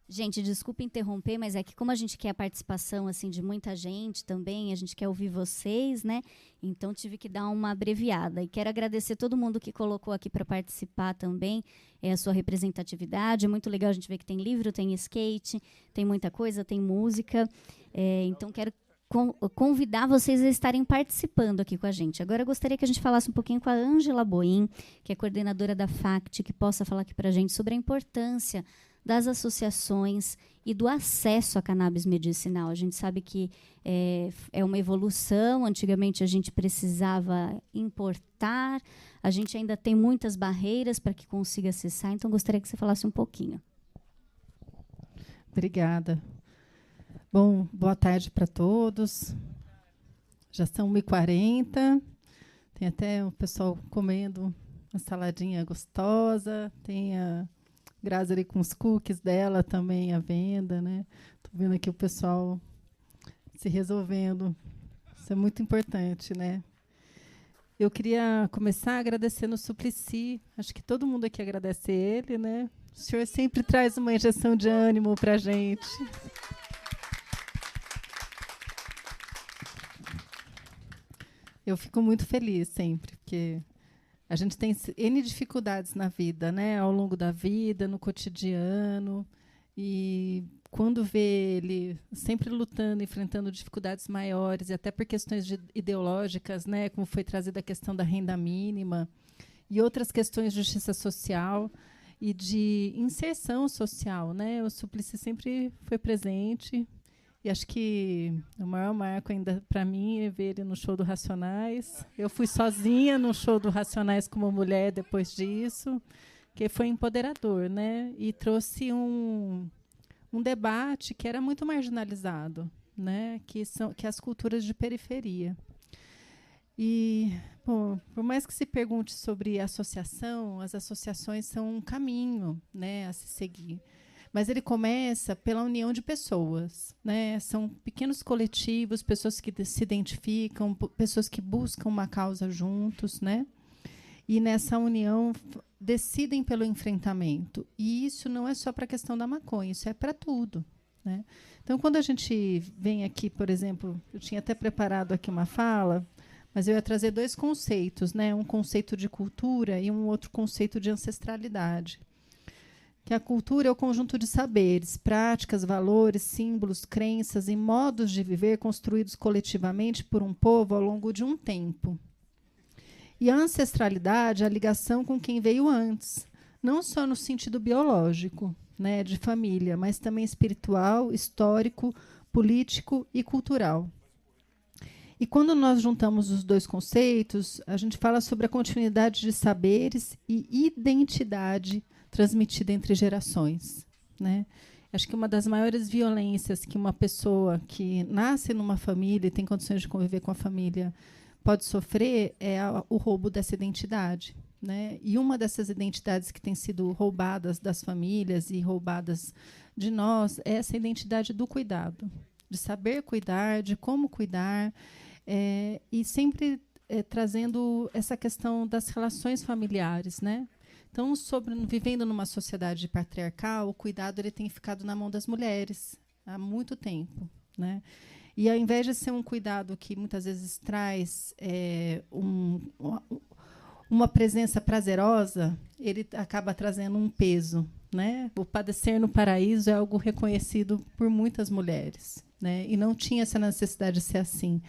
Gente, desculpa interromper, mas é que como a gente quer a participação assim de muita gente também, a gente quer ouvir vocês, né? Então tive que dar uma abreviada. E quero agradecer todo mundo que colocou aqui para participar também, a sua representatividade. É muito legal a gente ver que tem livro, tem skate, tem muita coisa, tem música. Então quero convidar vocês a estarem participando aqui com a gente. Agora eu gostaria que a gente falasse um pouquinho com a Ângela Boim, que é coordenadora da FACT, que possa falar aqui para a gente sobre a importância das associações e do acesso à cannabis medicinal. A gente sabe que é uma evolução. Antigamente a gente precisava importar, a gente ainda tem muitas barreiras para que consiga acessar, então gostaria que você falasse um pouquinho.
Obrigada. Bom, boa tarde para todos. Já são 1h40, tem até o pessoal comendo uma saladinha gostosa, tem a Grazi ali com os cookies dela também à venda, né? Tô vendo aqui o pessoal se resolvendo. Isso é muito importante, né? Eu queria começar agradecendo o Suplicy. Acho que todo mundo aqui agradece ele, né? O senhor sempre traz uma injeção de ânimo para a gente. Eu fico muito feliz sempre, porque a gente tem N dificuldades na vida, né? Ao longo da vida, no cotidiano. E quando vê ele sempre lutando, enfrentando dificuldades maiores, e até por questões ideológicas, né? Como foi trazida a questão da renda mínima, e outras questões de justiça social e de inserção social, né? O Suplicy sempre foi presente. E acho que o maior marco ainda para mim é ver ele no show do Racionais. Eu fui sozinha no show do Racionais como mulher depois disso, que foi empoderador, né? E trouxe um debate que era muito marginalizado, né? Que as culturas de periferia. E, bom, por mais que se pergunte sobre associação, as associações são um caminho, né, a se seguir. Mas ele começa pela união de pessoas, né? São pequenos coletivos, pessoas que se identificam, pessoas que buscam uma causa juntos, né? E nessa união decidem pelo enfrentamento. E isso não é só para a questão da maconha, isso é para tudo, né? Então, quando a gente vem aqui, por exemplo, eu tinha até preparado aqui uma fala, mas eu ia trazer 2 conceitos, né? Um conceito de cultura e um outro conceito de ancestralidade. Que a cultura é o conjunto de saberes, práticas, valores, símbolos, crenças e modos de viver construídos coletivamente por um povo ao longo de um tempo. E a ancestralidade é a ligação com quem veio antes, não só no sentido biológico, né, de família, mas também espiritual, histórico, político e cultural. E quando nós juntamos os 2 conceitos, a gente fala sobre a continuidade de saberes e identidade transmitida entre gerações, né? Acho que uma das maiores violências que uma pessoa que nasce numa família e tem condições de conviver com a família pode sofrer é o roubo dessa identidade, né? E uma dessas identidades que tem sido roubadas das famílias e roubadas de nós é essa identidade do cuidado, de saber cuidar, de como cuidar, e sempre trazendo essa questão das relações familiares, né? Então, vivendo numa sociedade patriarcal, o cuidado ele tem ficado na mão das mulheres há muito tempo, né? E, ao invés de ser um cuidado que muitas vezes traz uma presença prazerosa, ele acaba trazendo um peso, né? O padecer no paraíso é algo reconhecido por muitas mulheres, né? E não tinha essa necessidade de ser assim.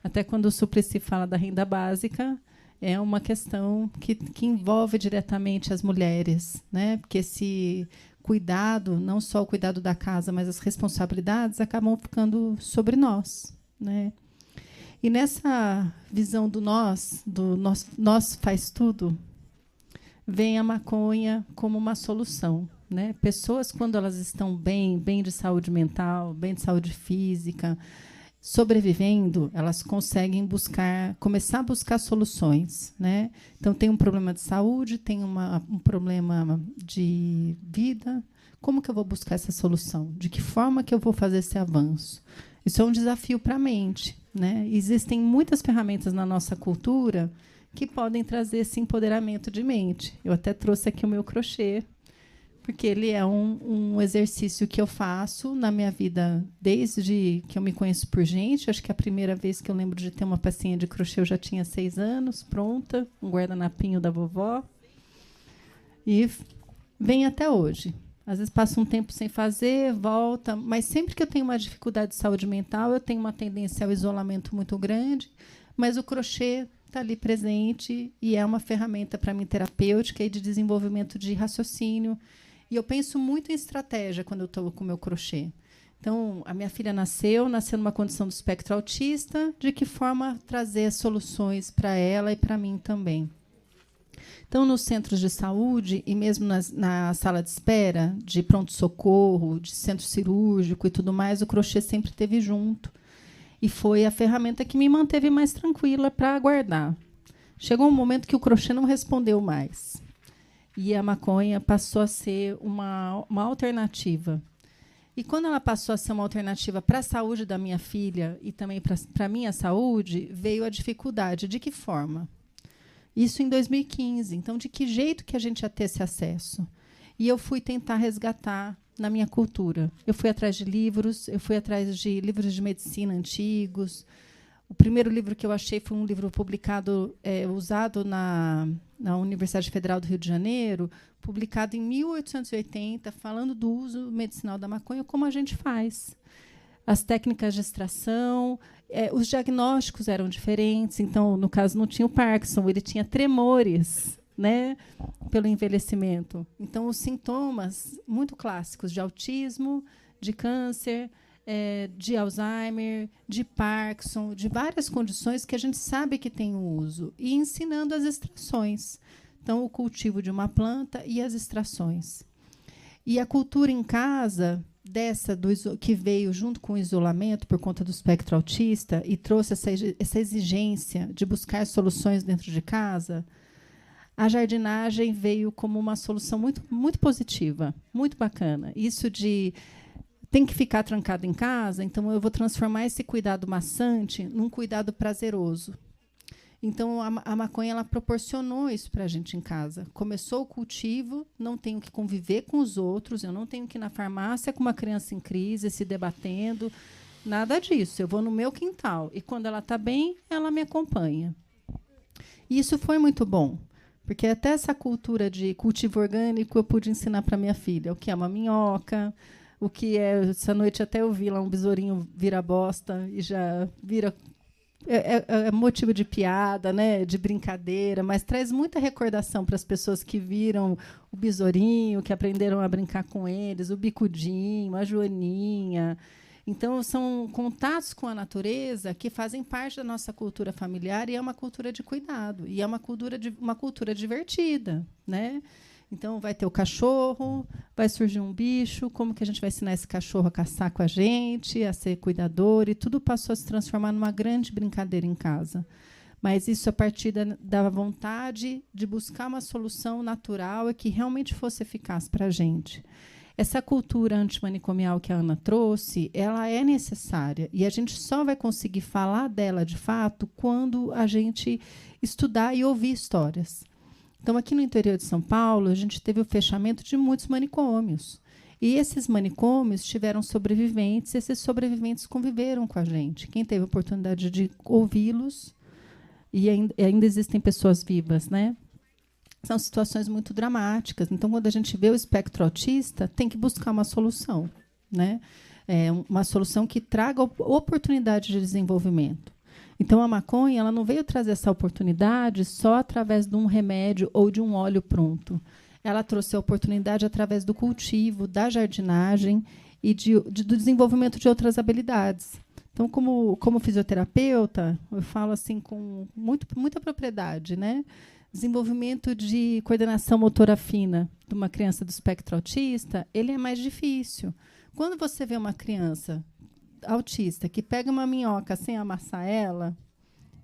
Até quando o Suplicy fala da renda básica, é uma questão que envolve diretamente as mulheres, né? Porque esse cuidado, não só o cuidado da casa, mas as responsabilidades acabam ficando sobre nós, né? E nessa visão do nós faz tudo, vem a maconha como uma solução, né? Pessoas, quando elas estão bem de saúde mental, bem de saúde física, sobrevivendo, elas conseguem começar a buscar soluções, né? Então, tem um problema de saúde, tem um problema de vida. Como que eu vou buscar essa solução? De que forma que eu vou fazer esse avanço? Isso é um desafio para a mente, né? Existem muitas ferramentas na nossa cultura que podem trazer esse empoderamento de mente. Eu até trouxe aqui o meu crochê, porque ele é um exercício que eu faço na minha vida desde que eu me conheço por gente. Acho que a primeira vez que eu lembro de ter uma pecinha de crochê eu já tinha 6 anos, pronta, um guardanapinho da vovó. E vem até hoje. Às vezes passa um tempo sem fazer, volta, mas sempre que eu tenho uma dificuldade de saúde mental, eu tenho uma tendência ao isolamento muito grande, mas o crochê está ali presente e é uma ferramenta para mim terapêutica e de desenvolvimento de raciocínio. E eu penso muito em estratégia quando eu estou com o meu crochê. Então, a minha filha nasceu numa condição do espectro autista, de que forma trazer soluções para ela e para mim também. Então, nos centros de saúde e mesmo na sala de espera, de pronto-socorro, de centro cirúrgico e tudo mais, o crochê sempre esteve junto. E foi a ferramenta que me manteve mais tranquila para aguardar. Chegou um momento que o crochê não respondeu mais. E a maconha passou a ser uma alternativa. E quando ela passou a ser uma alternativa para a saúde da minha filha e também para a minha saúde, veio a dificuldade. De que forma? Isso em 2015. Então, de que jeito que a gente ia ter esse acesso? E eu fui tentar resgatar na minha cultura. Eu fui atrás de livros, eu fui atrás de livros de medicina antigos. O primeiro livro que eu achei foi um livro publicado, usado na Universidade Federal do Rio de Janeiro, publicado em 1880, falando do uso medicinal da maconha, como a gente faz. As técnicas de extração, os diagnósticos eram diferentes. Então, no caso, não tinha o Parkinson, ele tinha tremores. né, pelo envelhecimento. Então, os sintomas muito clássicos de autismo, de câncer, de Alzheimer, de Parkinson, de várias condições que a gente sabe que tem o uso, e ensinando as extrações. Então, o cultivo de uma planta e as extrações. E a cultura em casa, que veio junto com o isolamento por conta do espectro autista e trouxe essa exigência de buscar soluções dentro de casa, a jardinagem veio como uma solução muito, muito positiva, muito bacana. Isso de tem que ficar trancado em casa, então eu vou transformar esse cuidado maçante num cuidado prazeroso. Então, a maconha ela proporcionou isso para a gente em casa. Começou o cultivo, não tenho que conviver com os outros, eu não tenho que ir na farmácia com uma criança em crise, se debatendo, nada disso. Eu vou no meu quintal e, quando ela está bem, ela me acompanha. E isso foi muito bom, porque até essa cultura de cultivo orgânico eu pude ensinar para minha filha o que é uma minhoca, o que é... Essa noite até eu vi lá um besourinho vira bosta e já vira... É motivo de piada, né, de brincadeira, mas traz muita recordação para as pessoas que viram o besourinho, que aprenderam a brincar com eles, o bicudinho, a joaninha. Então, são contatos com a natureza que fazem parte da nossa cultura familiar e é uma cultura de cuidado. E é uma cultura divertida, né? Então, vai ter o cachorro, vai surgir um bicho, como que a gente vai ensinar esse cachorro a caçar com a gente, a ser cuidador, e tudo passou a se transformar numa grande brincadeira em casa. Mas isso a partir da vontade de buscar uma solução natural e que realmente fosse eficaz para a gente. Essa cultura antimanicomial que a Ana trouxe, ela é necessária, e a gente só vai conseguir falar dela, de fato, quando a gente estudar e ouvir histórias. Então, aqui no interior de São Paulo, a gente teve o fechamento de muitos manicômios. E esses manicômios tiveram sobreviventes, e esses sobreviventes conviveram com a gente. Quem teve a oportunidade de ouvi-los, e ainda existem pessoas vivas, né? São situações muito dramáticas. Então, quando a gente vê o espectro autista, tem que buscar uma solução, né? Uma solução que traga oportunidade de desenvolvimento. Então, a maconha ela não veio trazer essa oportunidade só através de um remédio ou de um óleo pronto. Ela trouxe a oportunidade através do cultivo, da jardinagem e do desenvolvimento de outras habilidades. Então, como fisioterapeuta, eu falo assim com muita propriedade, né? Desenvolvimento de coordenação motora fina de uma criança do espectro autista, ele é mais difícil. Quando você vê uma criança autista que pega uma minhoca sem amassar ela,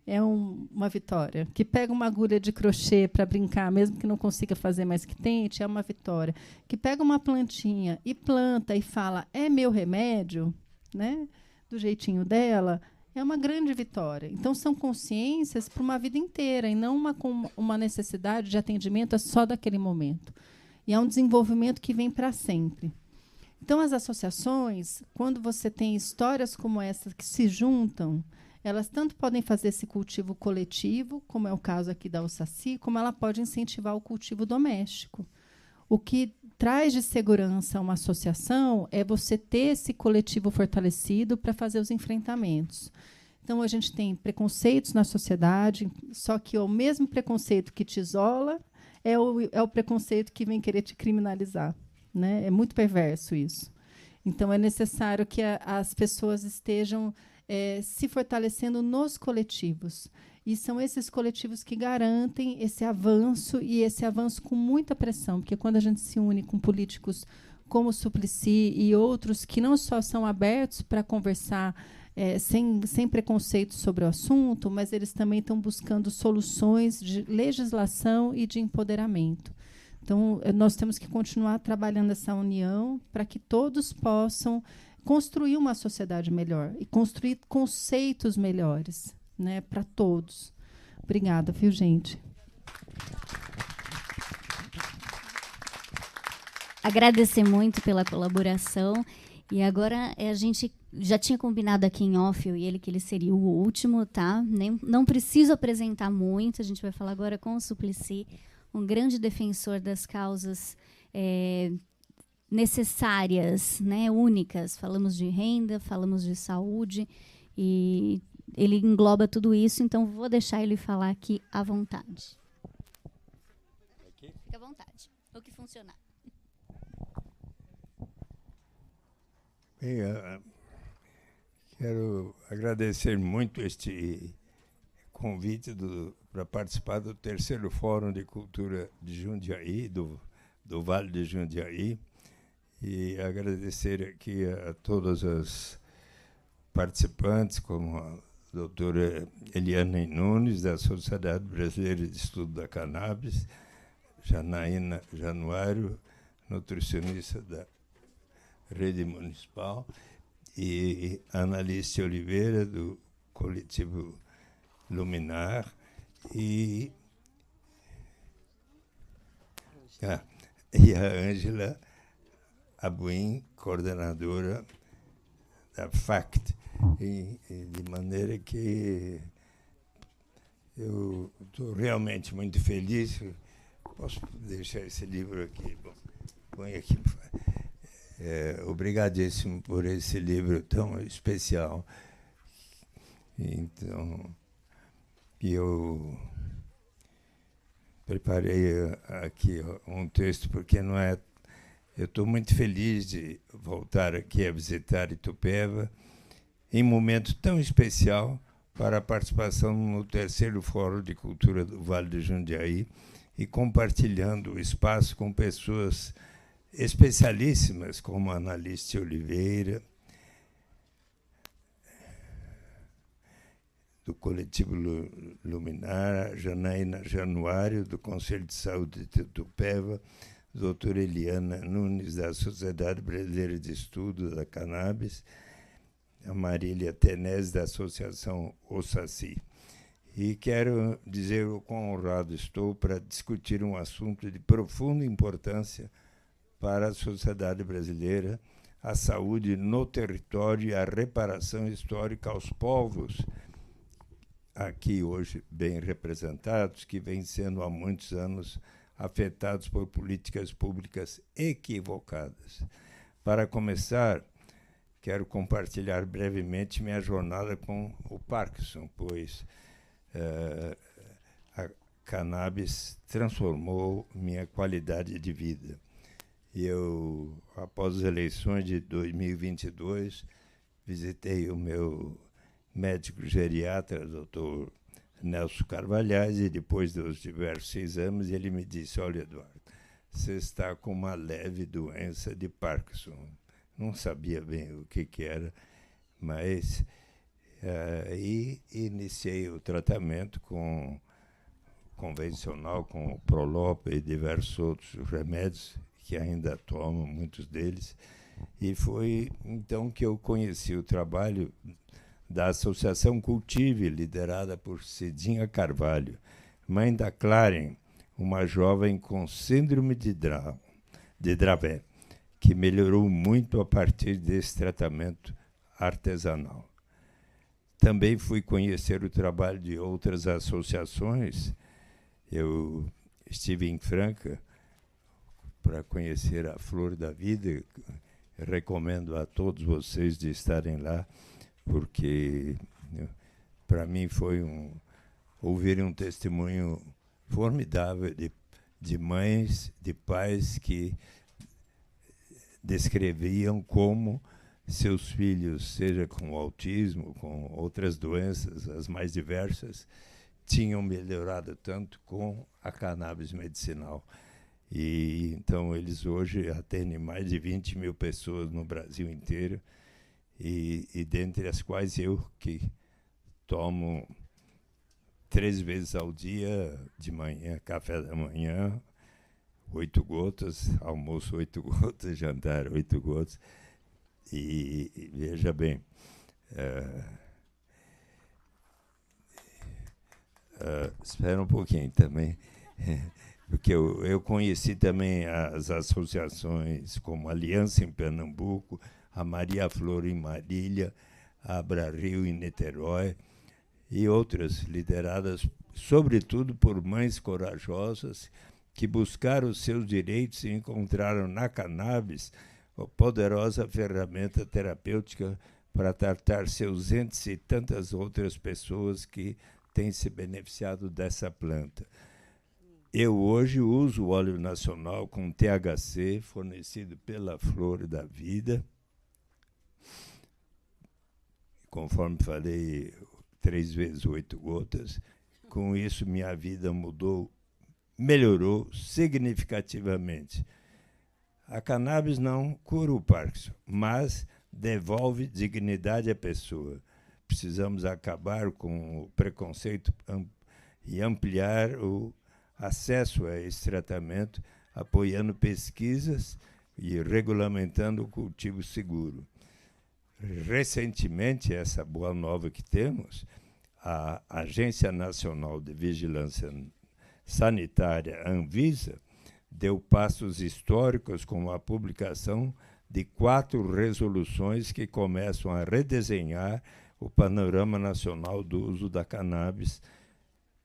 é uma vitória. Que pega uma agulha de crochê para brincar, mesmo que não consiga fazer, mas que tente, é uma vitória. Que pega uma plantinha e planta e fala, é meu remédio, né? Do jeitinho dela, é uma grande vitória. Então, são consciências para uma vida inteira e não uma necessidade de atendimento só daquele momento. E é um desenvolvimento que vem para sempre. Então, as associações, quando você tem histórias como essa que se juntam, elas tanto podem fazer esse cultivo coletivo, como é o caso aqui da Ossaci, como ela pode incentivar o cultivo doméstico. O que traz de segurança uma associação é você ter esse coletivo fortalecido para fazer os enfrentamentos. Então, a gente tem preconceitos na sociedade, só que o mesmo preconceito que te isola é o preconceito que vem querer te criminalizar. Né? É muito perverso isso. Então, é necessário que as pessoas estejam se fortalecendo nos coletivos. E são esses coletivos que garantem esse avanço, e esse avanço com muita pressão, porque quando a gente se une com políticos como o Suplicy e outros que não só são abertos para conversar sem preconceito sobre o assunto, mas eles também estão buscando soluções de legislação e de empoderamento. Então, nós temos que continuar trabalhando essa união para que todos possam construir uma sociedade melhor e construir conceitos melhores, né, para todos. Obrigada, viu, gente?
Agradecer muito pela colaboração. E agora a gente já tinha combinado aqui em off, eu e ele, que ele seria o último, tá? Não preciso apresentar muito, a gente vai falar agora com o Suplicy, um grande defensor das causas necessárias, né, únicas. Falamos de renda, falamos de saúde, e ele engloba tudo isso, então vou deixar ele falar aqui à vontade. Fica à vontade. O que funcionar.
Bem, quero agradecer muito este convite para participar do 3º Fórum de Cultura de Jundiaí, do Vale de Jundiaí, e agradecer aqui a todas as participantes, como a doutora Eliane Nunes, da Sociedade Brasileira de Estudo da Cannabis, Janaína Januário, nutricionista da Rede Municipal, e Analice Oliveira, do coletivo Luminar, e a Ângela Abuim, coordenadora da FACT, de maneira que eu estou realmente muito feliz. Posso deixar esse livro aqui? Bom, põe aqui. Obrigadíssimo por esse livro tão especial. Então, eu preparei aqui um texto, porque não é. Eu estou muito feliz de voltar aqui a visitar Itupeva em um momento tão especial para a participação no 3º Fórum de Cultura do Vale do Jundiaí e compartilhando o espaço com pessoas especialíssimas, como a Analice Oliveira, do coletivo Luminar, Janaína Januário, do Conselho de Saúde de Itupeva, doutora Eliana Nunes, da Sociedade Brasileira de Estudo da Cannabis, a Marília Tenés, da Associação OSACI. E quero dizer o quão honrado estou para discutir um assunto de profunda importância para a sociedade brasileira, a saúde no território e a reparação histórica aos povos aqui hoje bem representados, que vêm sendo há muitos anos afetados por políticas públicas equivocadas. Para começar, quero compartilhar brevemente minha jornada com o Parkinson, pois a cannabis transformou minha qualidade de vida. Eu, após as eleições de 2022, visitei o meu médico geriatra, doutor Nelson Carvalhais, e depois dos diversos exames, ele me disse: olha, Eduardo, você está com uma leve doença de Parkinson. Não sabia bem o que era, mas iniciei o tratamento convencional com o Prolop e diversos outros remédios, que ainda tomo, muitos deles, e foi então que eu conheci o trabalho da Associação Cultive, liderada por Cidinha Carvalho, mãe da Claren, uma jovem com síndrome de Dravet, que melhorou muito a partir desse tratamento artesanal. Também fui conhecer o trabalho de outras associações. Eu estive em Franca para conhecer a Flor da Vida. Recomendo a todos vocês de estarem lá, porque para mim foi ouvir um testemunho formidável de mães, de pais que descreviam como seus filhos, seja com autismo, com outras doenças, as mais diversas, tinham melhorado tanto com a cannabis medicinal. E então eles hoje atendem mais de 20 mil pessoas no Brasil inteiro, e dentre as quais eu, que tomo 3 vezes ao dia, de manhã, café da manhã, 8 gotas, almoço 8 gotas, jantar 8 gotas. E veja bem, espera um pouquinho também, porque eu conheci também as associações como Aliança em Pernambuco, a Maria Flor em Marília, a Abra Rio em Niterói, e outras lideradas, sobretudo, por mães corajosas que buscaram os seus direitos e encontraram na cannabis a poderosa ferramenta terapêutica para tratar seus entes e tantas outras pessoas que têm se beneficiado dessa planta. eu hoje uso o óleo nacional com THC, fornecido pela Flor da Vida. Conforme falei, 3 vezes 8 gotas. Com isso, minha vida melhorou significativamente. A cannabis não cura o Parkinson, mas devolve dignidade à pessoa. Precisamos acabar com o preconceito e ampliar o acesso a esse tratamento, apoiando pesquisas e regulamentando o cultivo seguro. Recentemente, essa boa nova que temos, a Agência Nacional de Vigilância Sanitária, Anvisa, deu passos históricos com a publicação de 4 resoluções que começam a redesenhar o panorama nacional do uso da cannabis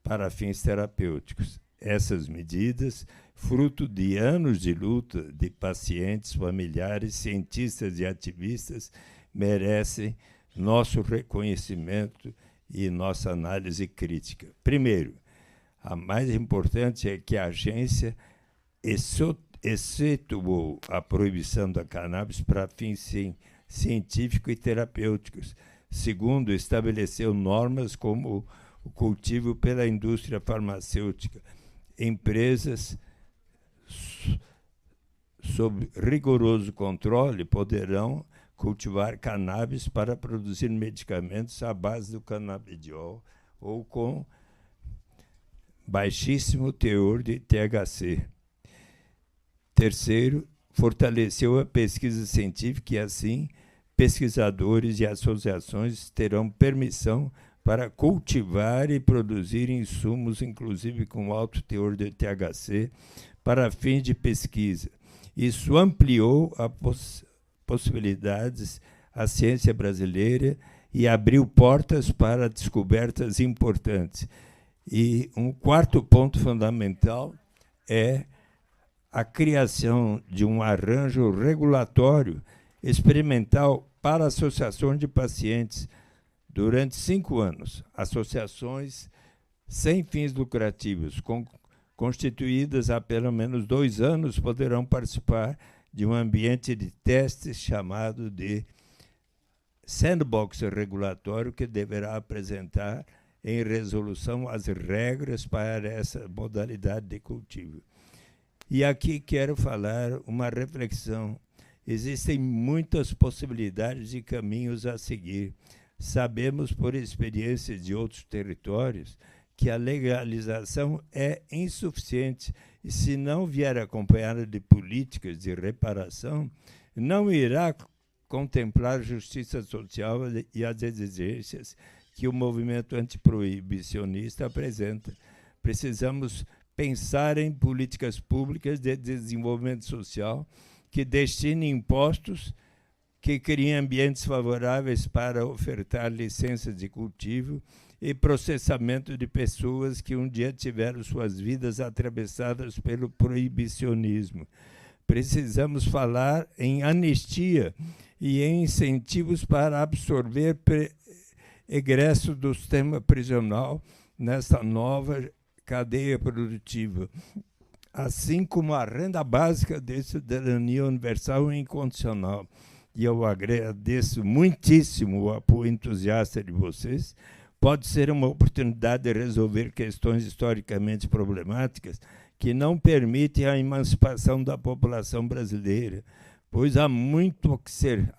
para fins terapêuticos. Essas medidas, fruto de anos de luta de pacientes, familiares, cientistas e ativistas, merecem nosso reconhecimento e nossa análise crítica. Primeiro, a mais importante é que a agência excetuou a proibição da cannabis para fins científicos e terapêuticos. Segundo, estabeleceu normas como o cultivo pela indústria farmacêutica. Empresas sob rigoroso controle poderão cultivar cannabis para produzir medicamentos à base do canabidiol ou com baixíssimo teor de THC. Terceiro, fortaleceu a pesquisa científica e, assim, pesquisadores e associações terão permissão para cultivar e produzir insumos, inclusive com alto teor de THC, para fins de pesquisa. Isso ampliou as possibilidades à ciência brasileira e abriu portas para descobertas importantes. E um quarto ponto fundamental é a criação de um arranjo regulatório experimental para associações de pacientes durante 5 anos. Associações sem fins lucrativos, constituídas há pelo menos 2 anos, poderão participar de um ambiente de testes chamado de sandbox regulatório, que deverá apresentar em resolução as regras para essa modalidade de cultivo. E aqui quero falar uma reflexão. Existem muitas possibilidades e caminhos a seguir. Sabemos, por experiência de outros territórios, que a legalização é insuficiente e, se não vier acompanhada de políticas de reparação, não irá contemplar justiça social e as exigências que o movimento antiproibicionista apresenta. Precisamos pensar em políticas públicas de desenvolvimento social que destinem impostos, que criem ambientes favoráveis para ofertar licenças de cultivo e processamento de pessoas que um dia tiveram suas vidas atravessadas pelo proibicionismo. Precisamos falar em anistia e em incentivos para absorver egresso do sistema prisional nessa nova cadeia produtiva, assim como a renda básica de cidadania universal e incondicional. E eu agradeço muitíssimo o apoio entusiasta de vocês. Pode ser uma oportunidade de resolver questões historicamente problemáticas que não permitem a emancipação da população brasileira, pois há muito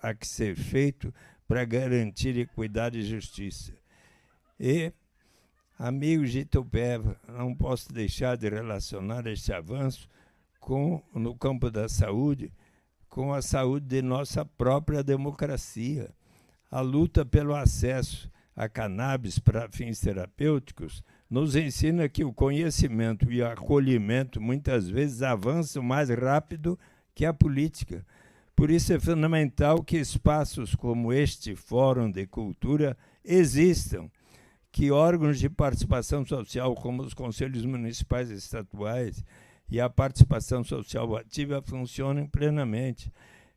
a que ser feito para garantir equidade e justiça. E, amigos de Itupeva, não posso deixar de relacionar este avanço no campo da saúde, com a saúde de nossa própria democracia. A luta pelo acesso a cannabis para fins terapêuticos nos ensina que o conhecimento e o acolhimento muitas vezes avançam mais rápido que a política. Por isso é fundamental que espaços como este Fórum de Cultura existam, que órgãos de participação social, como os conselhos municipais e estaduais, e a participação social ativa funcionem plenamente.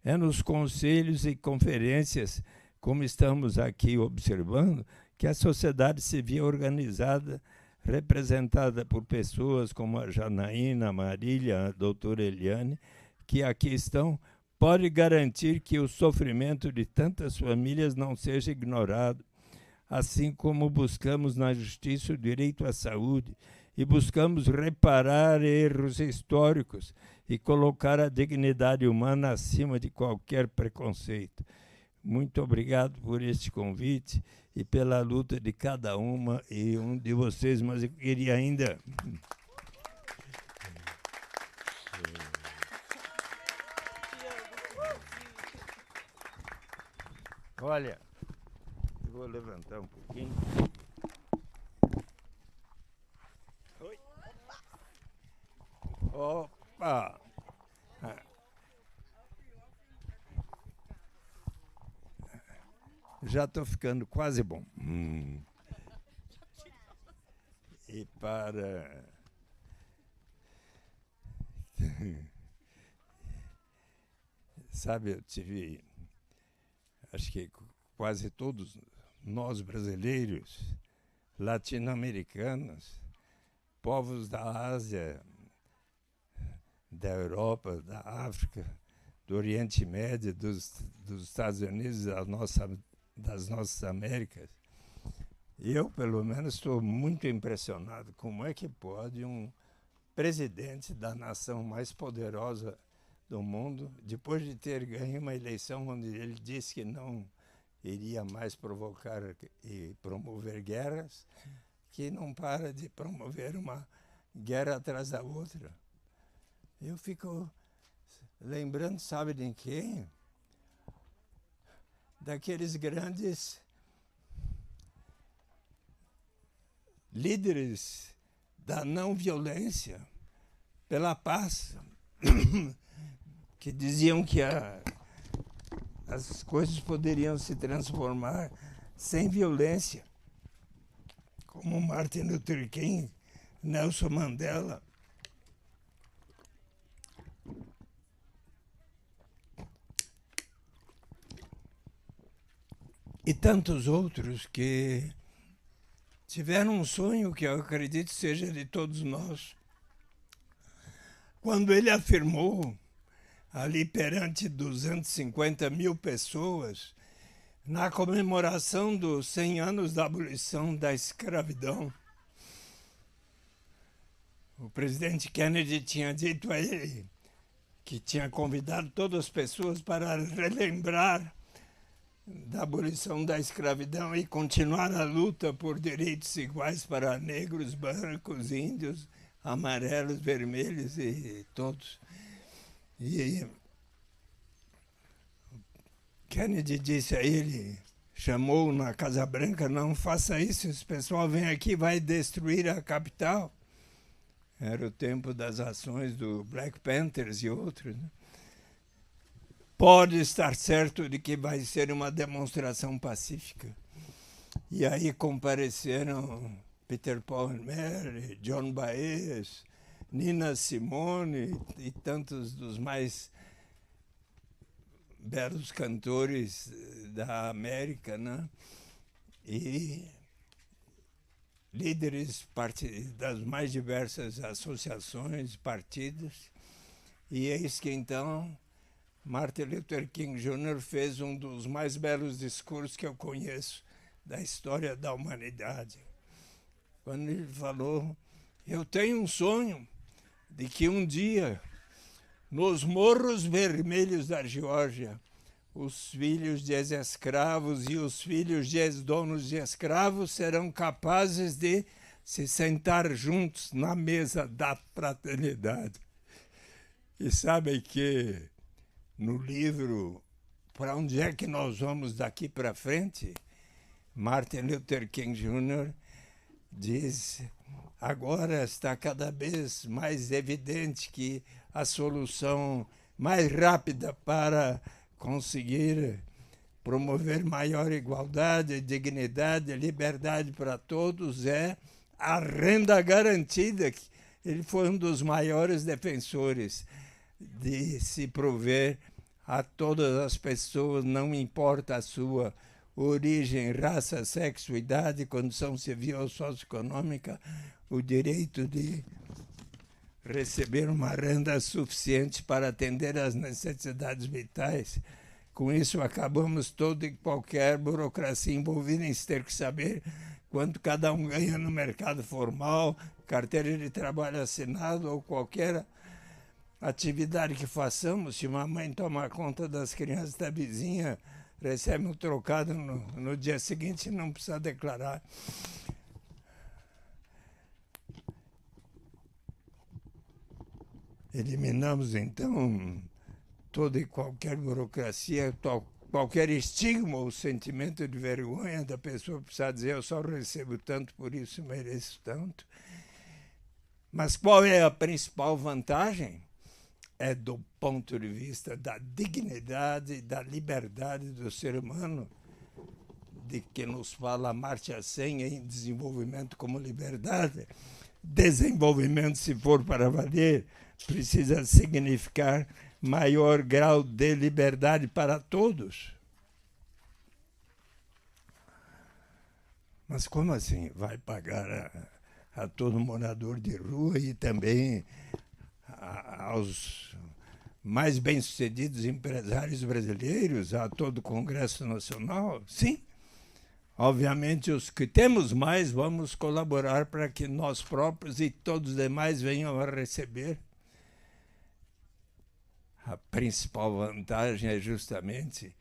É nos conselhos e conferências, como estamos aqui observando, que a sociedade civil organizada representada por pessoas como a Janaína, a Marília, a doutora Eliane, que aqui estão, pode garantir que o sofrimento de tantas famílias não seja ignorado, assim como buscamos na justiça o direito à saúde e buscamos reparar erros históricos e colocar a dignidade humana acima de qualquer preconceito. Muito obrigado por este convite e pela luta de cada uma e um de vocês, mas eu queria ainda... Olha, eu vou levantar um pouquinho. Oi. Opa! Já estou ficando quase bom. E para... Sabe, eu tive... Acho que quase todos nós brasileiros, latino-americanos, povos da Ásia, da Europa, da África, do Oriente Médio, dos Estados Unidos, das nossas Américas. Eu, pelo menos, estou muito impressionado. Como é que pode um presidente da nação mais poderosa do mundo, depois de ter ganho uma eleição onde ele disse que não iria mais provocar e promover guerras, que não para de promover uma guerra atrás da outra. Eu fico lembrando, sabe de quem? Daqueles grandes líderes da não violência pela paz, que diziam que as coisas poderiam se transformar sem violência, como Martin Luther King, Nelson Mandela. E tantos outros que tiveram um sonho que eu acredito seja de todos nós. Quando ele afirmou, ali perante 250 mil pessoas, na comemoração dos 100 anos da abolição da escravidão, o presidente Kennedy tinha dito a ele que tinha convidado todas as pessoas para relembrar da abolição da escravidão e continuar a luta por direitos iguais para negros, brancos, índios, amarelos, vermelhos e todos. E Kennedy disse a ele, chamou na Casa Branca, não faça isso, esse pessoal vem aqui e vai destruir a capital. Era o tempo das ações do Black Panthers e outros, né? Pode estar certo de que vai ser uma demonstração pacífica. E aí compareceram Peter Paul Mary, John Baez, Nina Simone e tantos dos mais belos cantores da América, né? E líderes das mais diversas associações, partidos. E eis que então Martin Luther King Jr. fez um dos mais belos discursos que eu conheço da história da humanidade. Quando ele falou, eu tenho um sonho de que um dia, nos morros vermelhos da Geórgia, os filhos de ex-escravos e os filhos de ex-donos de escravos serão capazes de se sentar juntos na mesa da fraternidade. E sabem que no livro Para Onde é que Nós Vamos Daqui para Frente, Martin Luther King Jr. diz, agora está cada vez mais evidente que a solução mais rápida para conseguir promover maior igualdade, dignidade, liberdade para todos é a renda garantida. Ele foi um dos maiores defensores de se prover a todas as pessoas, não importa a sua origem, raça, sexo, idade, condição civil ou socioeconômica, o direito de receber uma renda suficiente para atender às necessidades vitais. Com isso, acabamos toda e qualquer burocracia envolvida em ter que saber quanto cada um ganha no mercado formal, carteira de trabalho assinado ou qualquer atividade que façamos. Se uma mãe toma conta das crianças da vizinha, recebe um trocado no dia seguinte, não precisa declarar. Eliminamos, então, toda e qualquer burocracia, qualquer estigma ou sentimento de vergonha da pessoa precisar dizer eu só recebo tanto, por isso mereço tanto. Mas qual é a principal vantagem? É do ponto de vista da dignidade e da liberdade do ser humano, de que nos fala Amartya Sen em desenvolvimento como liberdade. Desenvolvimento, se for para valer, precisa significar maior grau de liberdade para todos. Mas como assim? Vai pagar a todo morador de rua e também aos mais bem-sucedidos empresários brasileiros, a todo o Congresso Nacional? Sim. Obviamente, os que temos mais, vamos colaborar para que nós próprios e todos os demais venham a receber. A principal vantagem é justamente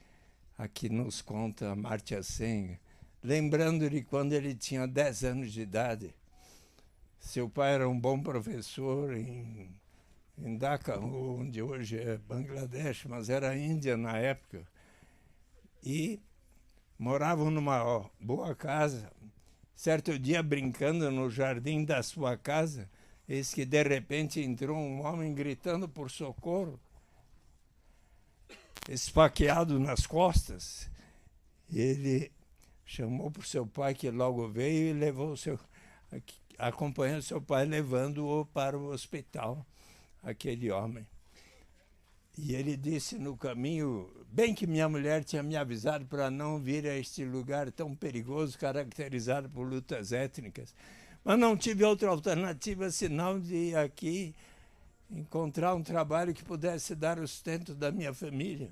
a que nos conta Amartya Sen, lembrando de quando ele tinha 10 anos de idade. Seu pai era um bom professor em Dhaka, onde hoje é Bangladesh, mas era Índia na época. E moravam numa boa casa. Certo dia, brincando no jardim da sua casa, eis que de repente entrou um homem gritando por socorro, esfaqueado nas costas. Ele chamou para o seu pai, que logo veio, e levou acompanhou seu pai, levando-o para o hospital, aquele homem. E ele disse no caminho, bem que minha mulher tinha me avisado para não vir a este lugar tão perigoso, caracterizado por lutas étnicas, mas não tive outra alternativa senão de ir aqui encontrar um trabalho que pudesse dar o sustento da minha família.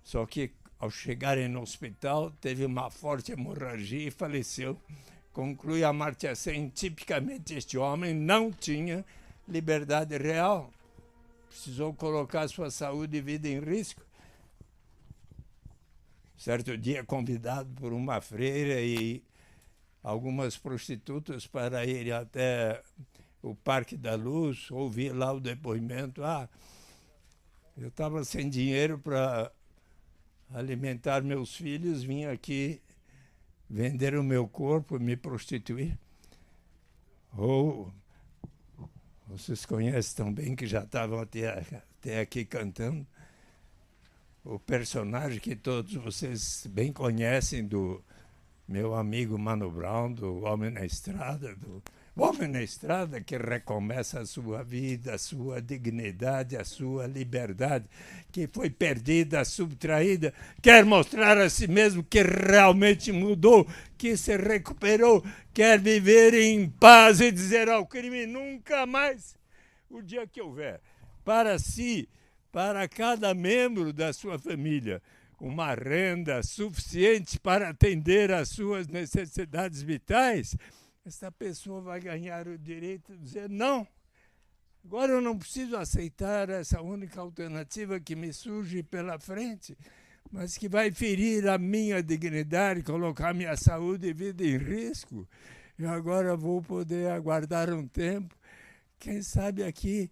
Só que, ao chegarem no hospital, teve uma forte hemorragia e faleceu. Conclui Amartya Sen, tipicamente este homem não tinha liberdade real. Precisou colocar sua saúde e vida em risco. Certo dia, convidado por uma freira e algumas prostitutas para ir até o Parque da Luz, ouvir lá o depoimento. Eu estava sem dinheiro para alimentar meus filhos, vim aqui vender o meu corpo, me prostituir. Ou vocês conhecem também, que já estavam até aqui cantando, o personagem que todos vocês bem conhecem do meu amigo Mano Brown, do Homem na Estrada, o homem na estrada que recomeça a sua vida, a sua dignidade, a sua liberdade, que foi perdida, subtraída, quer mostrar a si mesmo que realmente mudou, que se recuperou, quer viver em paz e dizer ao crime nunca mais, o dia que houver, para si, para cada membro da sua família, uma renda suficiente para atender às suas necessidades vitais, essa pessoa vai ganhar o direito de dizer não, agora eu não preciso aceitar essa única alternativa que me surge pela frente, mas que vai ferir a minha dignidade, colocar minha saúde e vida em risco. Eu agora vou poder aguardar um tempo, quem sabe aqui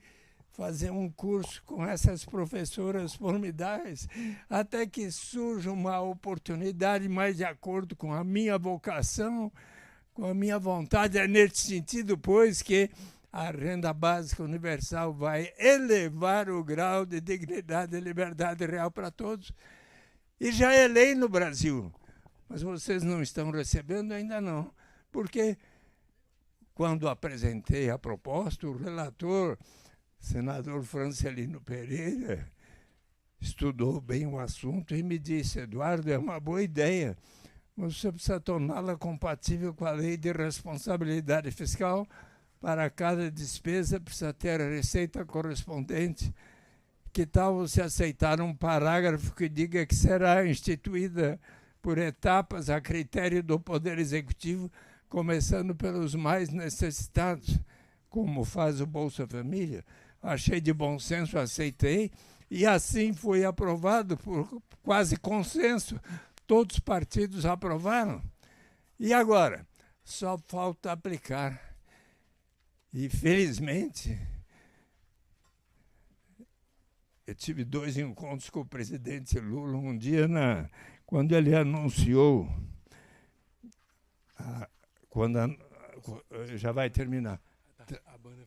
fazer um curso com essas professoras formidáveis, até que surja uma oportunidade mais de acordo com a minha vocação, com a minha vontade. É nesse sentido, pois, que a renda básica universal vai elevar o grau de dignidade e liberdade real para todos. E já é lei no Brasil, mas vocês não estão recebendo ainda não, porque quando apresentei a proposta, o relator, senador Francelino Pereira, estudou bem o assunto e me disse: Eduardo, é uma boa ideia, mas você precisa torná-la compatível com a lei de responsabilidade fiscal. Para cada despesa precisa ter a receita correspondente. Que tal você aceitar um parágrafo que diga que será instituída por etapas a critério do Poder Executivo, começando pelos mais necessitados, como faz o Bolsa Família? Achei de bom senso, aceitei, e assim foi aprovado por quase consenso. Todos os partidos aprovaram. E agora? Só falta aplicar. E, felizmente, eu tive 2 encontros com o presidente Lula. Um dia, quando ele anunciou, já vai terminar.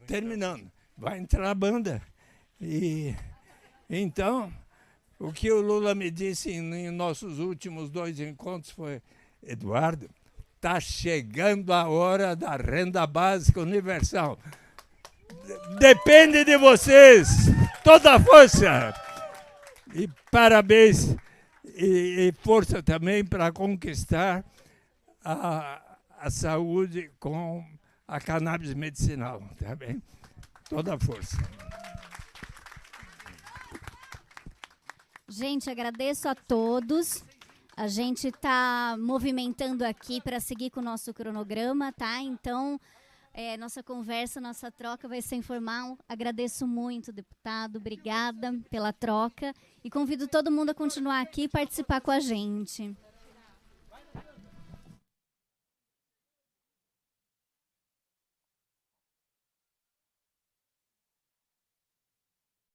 Terminando. Vai entrar a banda. E então, o que o Lula me disse em nossos últimos 2 encontros foi: Eduardo, está chegando a hora da renda básica universal. Depende de vocês. Toda a força. E parabéns e força também para conquistar a saúde com a cannabis medicinal. Tá bem? Toda a força.
Gente, agradeço a todos. A gente está movimentando aqui para seguir com o nosso cronograma, tá? Então, nossa conversa, nossa troca vai ser informal. Agradeço muito, deputado. Obrigada pela troca. E convido todo mundo a continuar aqui e participar com a gente.